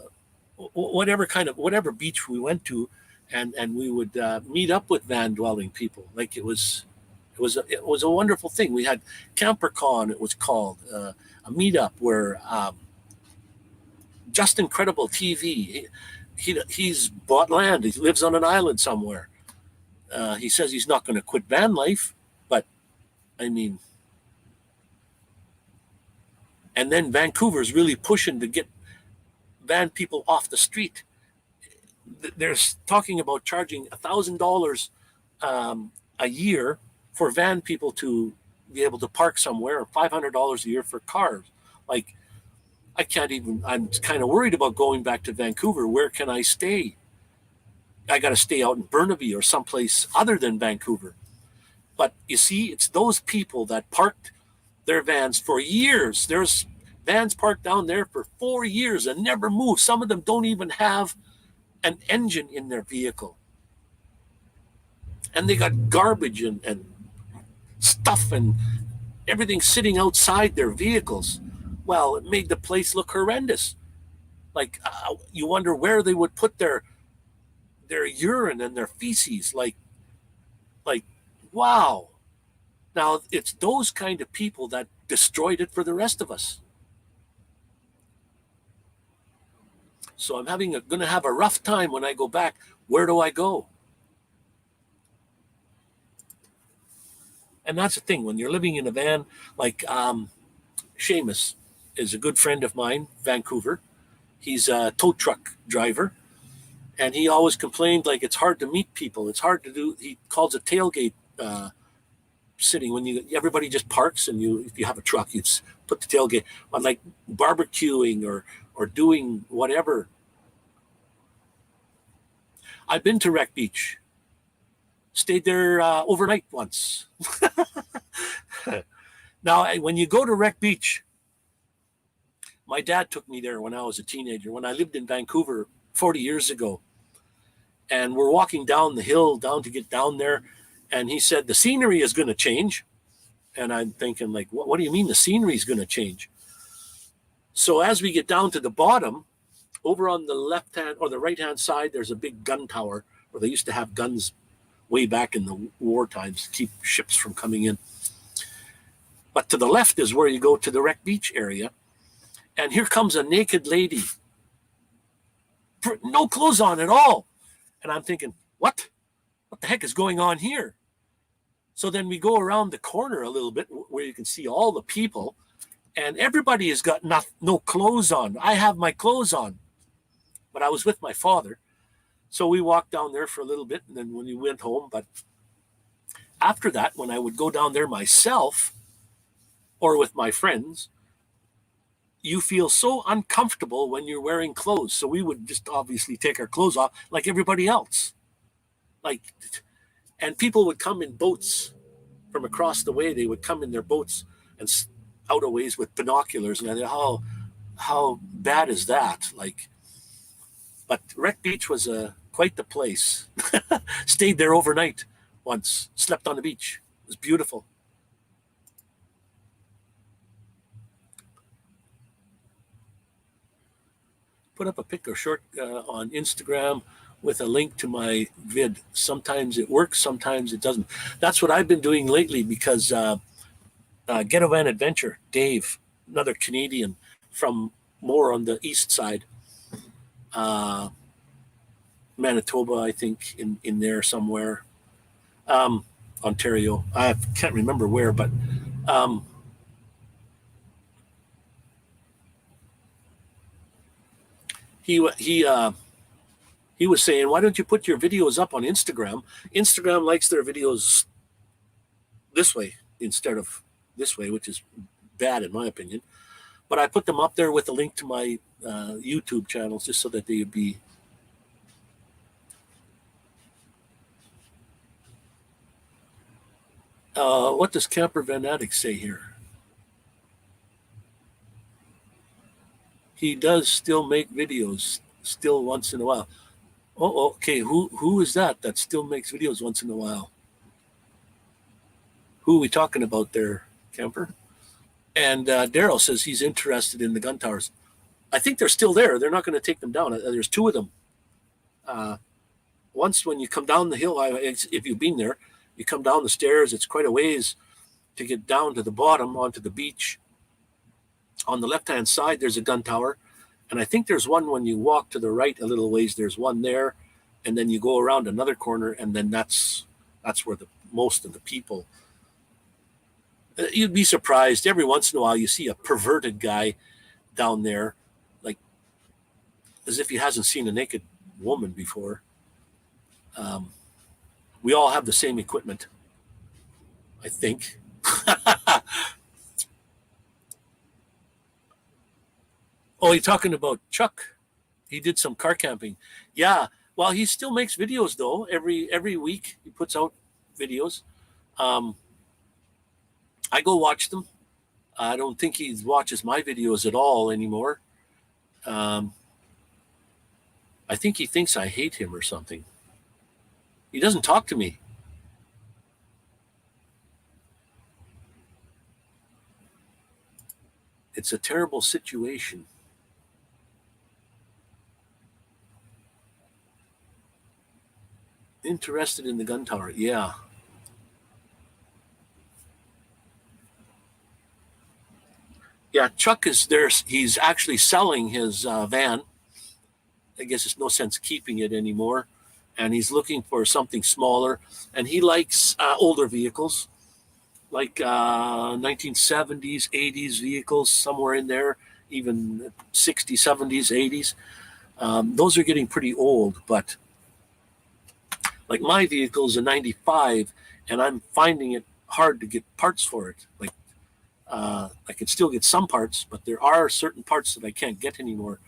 whatever beach we went to, and we would meet up with van dwelling people. Like, it was a wonderful thing. We had CamperCon, it was called, a meetup where just incredible TV. He's bought land. He lives on an island somewhere. He says he's not going to quit van life, but I mean, and then Vancouver's really pushing to get van people off the street. They're talking about charging $1,000 a year for van people to be able to park somewhere, or $500 a year for cars. Like, I can't even. I'm kind of worried about going back to Vancouver. Where can I stay? I got to stay out in Burnaby or someplace other than Vancouver. But you see, it's those people that parked their vans for years. There's vans parked down there for 4 years and never moved. Some of them don't even have an engine in their vehicle. And they got garbage and stuff and everything sitting outside their vehicles. Well, it made the place look horrendous. Like, you wonder where they would put their urine and their feces. Like, wow. Now, it's those kind of people that destroyed it for the rest of us. So I'm going to have a rough time when I go back. Where do I go? And that's the thing when you're living in a van. Like Seamus is a good friend of mine, Vancouver. He's a tow truck driver, and he always complained like it's hard to meet people. It's hard to do. He calls it tailgate sitting when everybody just parks, and if you have a truck, you put the tailgate on, like barbecuing or doing whatever. I've been to Wreck Beach, stayed there overnight once. Now, when you go to Wreck Beach, my dad took me there when I was a teenager, when I lived in Vancouver 40 years ago. And we're walking down the hill down to get down there. And he said, the scenery is going to change. And I'm thinking, like, what do you mean the scenery is going to change? So as we get down to the bottom, over on the left hand or the right hand side, there's a big gun tower where they used to have guns way back in the war times to keep ships from coming in. But to the left is where you go to the Wreck Beach area. And here comes a naked lady, no clothes on at all. And I'm thinking, what the heck is going on here? So then we go around the corner a little bit where you can see all the people, and everybody has got no clothes on. I have my clothes on, but I was with my father. So we walked down there for a little bit, and then when we went home. But after that, when I would go down there myself or with my friends, you feel so uncomfortable when you're wearing clothes. So we would just obviously take our clothes off like everybody else. And people would come in boats from across the way. They would come in their boats and out a ways with binoculars. And I thought, how bad is that? But Wreck Beach was quite the place. Stayed there overnight once. Slept on the beach. It was beautiful. Put up a pic or short on Instagram with a link to my vid. Sometimes it works, sometimes it doesn't. That's what I've been doing lately because Get a Van Adventure, Dave, another Canadian from more on the east side, Manitoba, I think, in there somewhere, Ontario. I can't remember where, but he was saying, why don't you put your videos up on Instagram? Instagram likes their videos this way instead of this way, which is bad in my opinion. But I put them up there with a link to my YouTube channels just so that they would be. What does Camper Van Addict say here? He does still make videos, still once in a while. Oh, okay. Who is that still makes videos once in a while? Who are we talking about there, Camper? And Daryl says he's interested in the gun towers. I think they're still there. They're not going to take them down. There's two of them. Once when you come down the hill, if you've been there, you come down the stairs. It's quite a ways to get down to the bottom onto the beach. On the left-hand side, there's a gun tower. And I think there's one when you walk to the right a little ways. There's one there. And then you go around another corner, and then that's where most of the people. You'd be surprised. Every once in a while, you see a perverted guy down there, like as if he hasn't seen a naked woman before. We all have the same equipment, I think. Oh, you're talking about Chuck? He did some car camping. Yeah. Well, he still makes videos though. Every week he puts out videos. I go watch them. I don't think he watches my videos at all anymore. I think he thinks I hate him or something. He doesn't talk to me. It's a terrible situation. Interested in the gun tower. Yeah. Yeah, Chuck is there. He's actually selling his van. I guess it's no sense keeping it anymore. And he's looking for something smaller. And he likes older vehicles, like 1970s, 80s vehicles, somewhere in there, even 60s, 70s, 80s. Those are getting pretty old, but like my vehicle is a 95, and I'm finding it hard to get parts for it. Like I can still get some parts, but there are certain parts that I can't get anymore,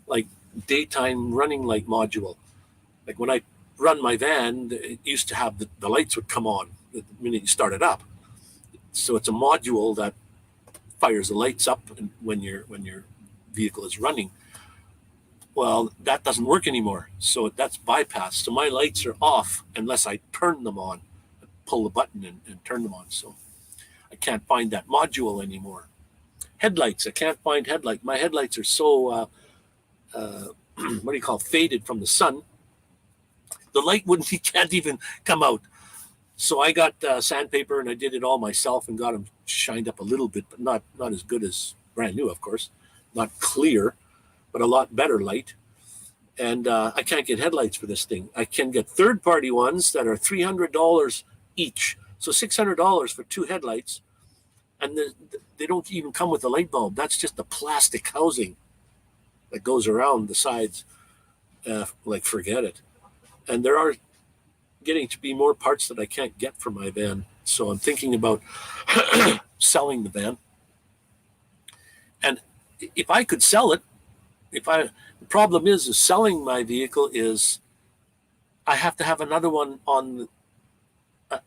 like daytime running light module. Like when I run my van, it used to have the lights would come on the minute you start it up. So it's a module that fires the lights up when your vehicle is running. Well, that doesn't work anymore. So that's bypassed. So my lights are off unless I turn them on, pull the button and turn them on. So I can't find that module anymore. Headlights, I can't find headlight. My headlights are so, what do you call, faded from the sun. The light can't even come out. So I got sandpaper and I did it all myself and got them shined up a little bit, but not as good as brand new, of course. Not clear, but a lot better light. And I can't get headlights for this thing. I can get third-party ones that are $300 each. So $600 for two headlights. And they don't even come with a light bulb. That's just the plastic housing that goes around the sides. Like, forget it. And there are getting to be more parts that I can't get for my van. So I'm thinking about selling the van. And if I could sell it, the problem is selling my vehicle is I have to have another one on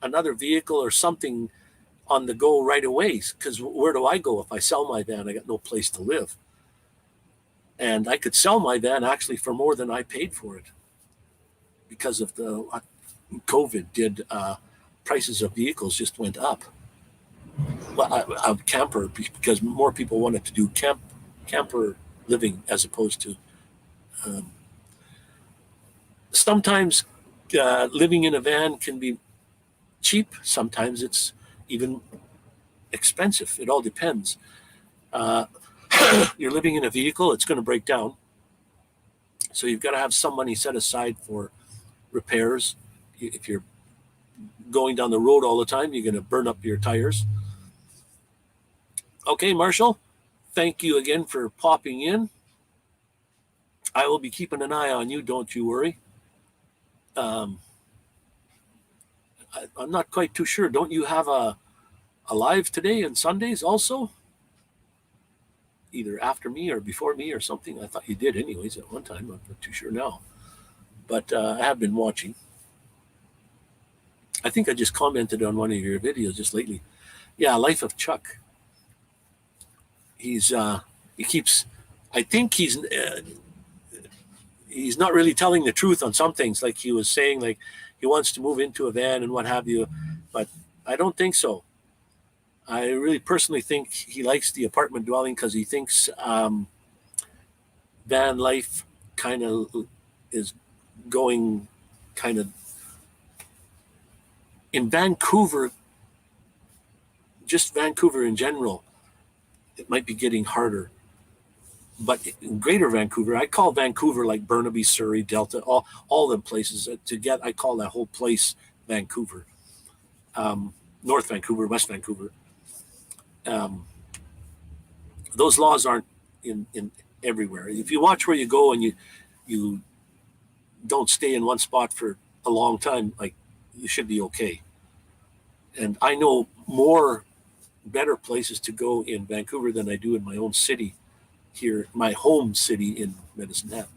another vehicle or something on the go right away. Because where do I go if I sell my van? I got no place to live. And I could sell my van actually for more than I paid for it because of the COVID did prices of vehicles just went up. Well, a camper, because more people wanted to do camper living as opposed to sometimes living in a van can be cheap. Sometimes it's even expensive. It all depends. You're living in a vehicle, it's going to break down. So you've got to have some money set aside for repairs. If you're going down the road all the time, you're going to burn up your tires. Okay, Marshall, thank you again for popping in. I will be keeping an eye on you, don't you worry. I'm not quite too sure. Don't you have a live today and Sundays also? Either after me or before me or something. I thought you did anyways at one time. I'm not too sure now. But I have been watching. I think I just commented on one of your videos just lately. Yeah, Life of Chuck. He keeps, I think he's not really telling the truth on some things. Like he was saying, like he wants to move into a van and what have you. But I don't think so. I really personally think he likes the apartment dwelling because he thinks van life kind of is going kind of in Vancouver, just Vancouver in general, it might be getting harder. But in Greater Vancouver, I call Vancouver like Burnaby, Surrey, Delta, all them places. I call that whole place Vancouver. North Vancouver, West Vancouver. Those laws aren't in everywhere. If you watch where you go and you don't stay in one spot for a long time, like you should be okay. And I know more better places to go in Vancouver than I do in my own city here, my home city in Medicine Hat.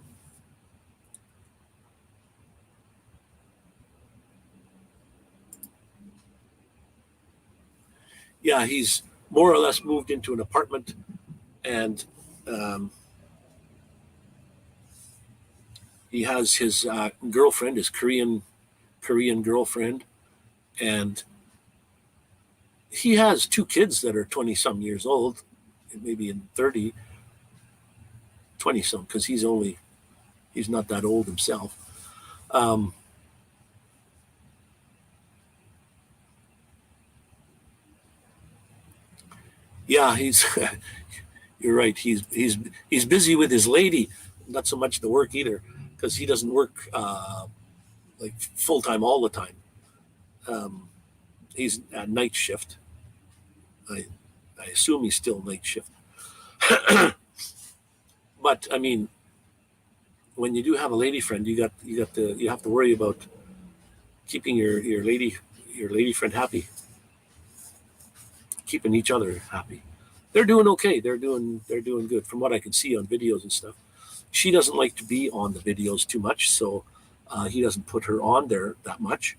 Yeah, he's more or less moved into an apartment, and he has his girlfriend, his Korean girlfriend, and he has two kids that are 20-some years old, maybe in 30, 20-some, because he's not that old himself. Yeah, you're right. He's busy with his lady. not so much the work either, because he doesn't work like full time all the time. He's at night shift. I assume he's still night shift. But I mean, when you do have a lady friend, you have to worry about keeping your lady friend happy, keeping each other happy. They're doing okay. They're doing good from what I can see on videos and stuff. She doesn't like to be on the videos too much, so he doesn't put her on there that much.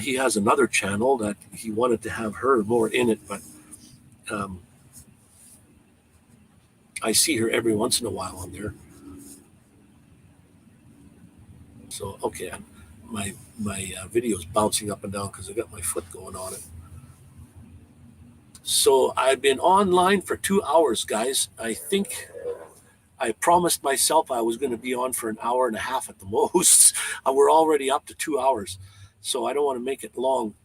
He has another channel that he wanted to have her more in it, but I see her every once in a while on there. So, okay, my video is bouncing up and down because I got my foot going on it. So I've been online for 2 hours, guys. I think I promised myself I was going to be on for an hour and a half at the most. We're already up to 2 hours, so I don't want to make it long.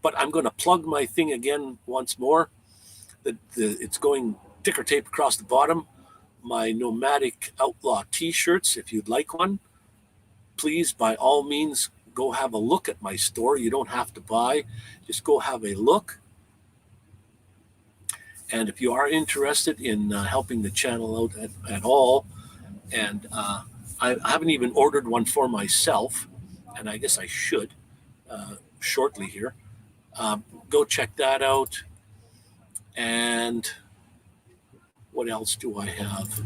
But I'm going to plug my thing again once more. It's going ticker tape across the bottom. My Nomadic Outlaw t-shirts, if you'd like one, please, by all means, go have a look at my store. You don't have to buy. Just go have a look. And if you are interested in helping the channel out at all, and I haven't even ordered one for myself, and I guess I should shortly here, go check that out. And what else do I have?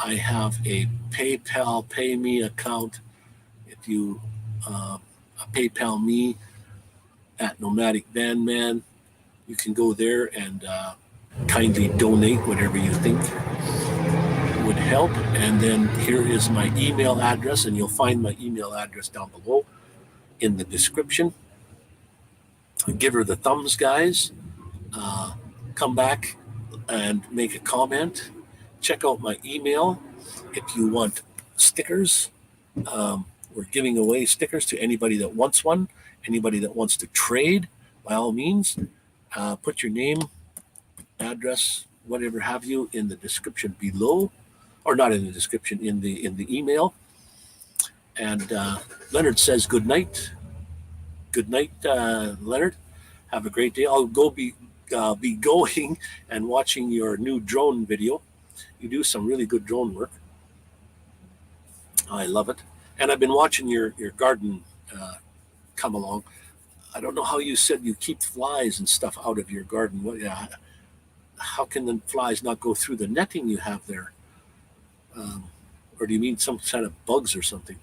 I have a PayPal Pay Me account. If you PayPal me at Nomadic Vanman, you can go there and kindly donate whatever you think would help. And then here is my email address, and you'll find my email address down below in the description. Give her the thumbs, guys. Come back and make a comment. Check out my email if you want stickers. We're giving away stickers to anybody that wants one, anybody that wants to trade. By all means, put your name, address, whatever have you, in the description below, or not in the description, in the email. And Leonard says good night. Good night, Leonard. Have a great day. I'll go be going and watching your new drone video. You do some really good drone work. I love it. And I've been watching your garden come along. I don't know how you said you keep flies and stuff out of your garden. How can the flies not go through the netting you have there? Or do you mean some kind of bugs or something?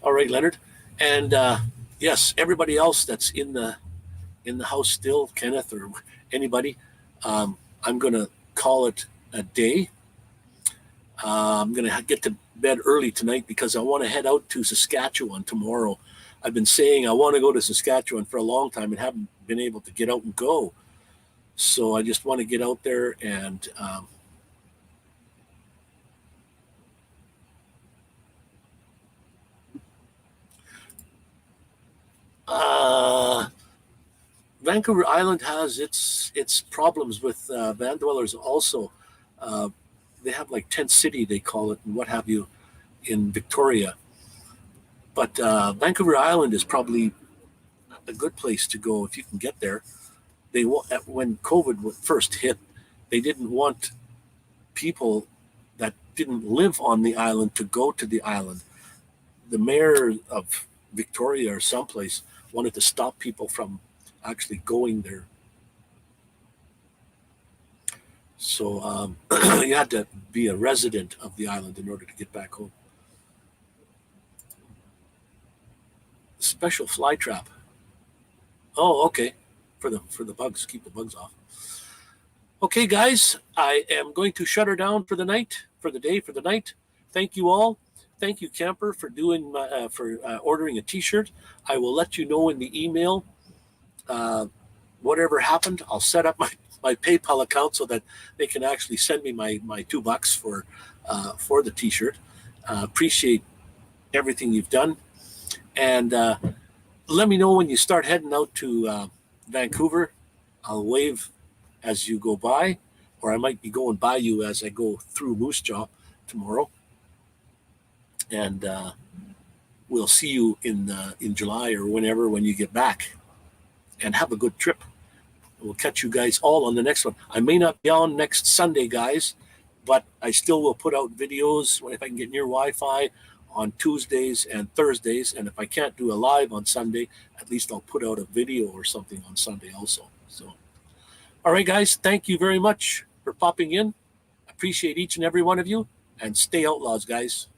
All right, Leonard. And yes, everybody else that's in the house still, Kenneth or anybody, I'm going to call it a day. I'm going to get to bed early tonight because I want to head out to Saskatchewan tomorrow. I've been saying I want to go to Saskatchewan for a long time and haven't been able to get out and go. So I just want to get out there and Vancouver Island has its problems with van dwellers also. They have like tent city, they call it, and what have you, in Victoria. But Vancouver Island is probably a good place to go if you can get there. When COVID first hit, they didn't want people that didn't live on the island to go to the island. The mayor of Victoria or someplace wanted to stop people from actually going there. So you had to be a resident of the island in order to get back home. Special fly trap. Oh, okay. For the bugs, keep the bugs off. Okay, guys, I am going to shut her down for the night, for the day, for the night. Thank you all. Thank you, Camper, for doing ordering a T-shirt. I will let you know in the email whatever happened. I'll set up my PayPal account so that they can actually send me my $2 for the T-shirt. Appreciate everything you've done, and let me know when you start heading out to Vancouver. I'll wave as you go by, or I might be going by you as I go through Moose Jaw tomorrow. And we'll see you in July or whenever when you get back. And have a good trip. We'll catch you guys all on the next one. I may not be on next Sunday, guys, but I still will put out videos if I can get near Wi-Fi on Tuesdays and Thursdays. And if I can't do a live on Sunday, at least I'll put out a video or something on Sunday also. So, all right, guys, thank you very much for popping in. Appreciate each and every one of you, and stay outlaws, guys.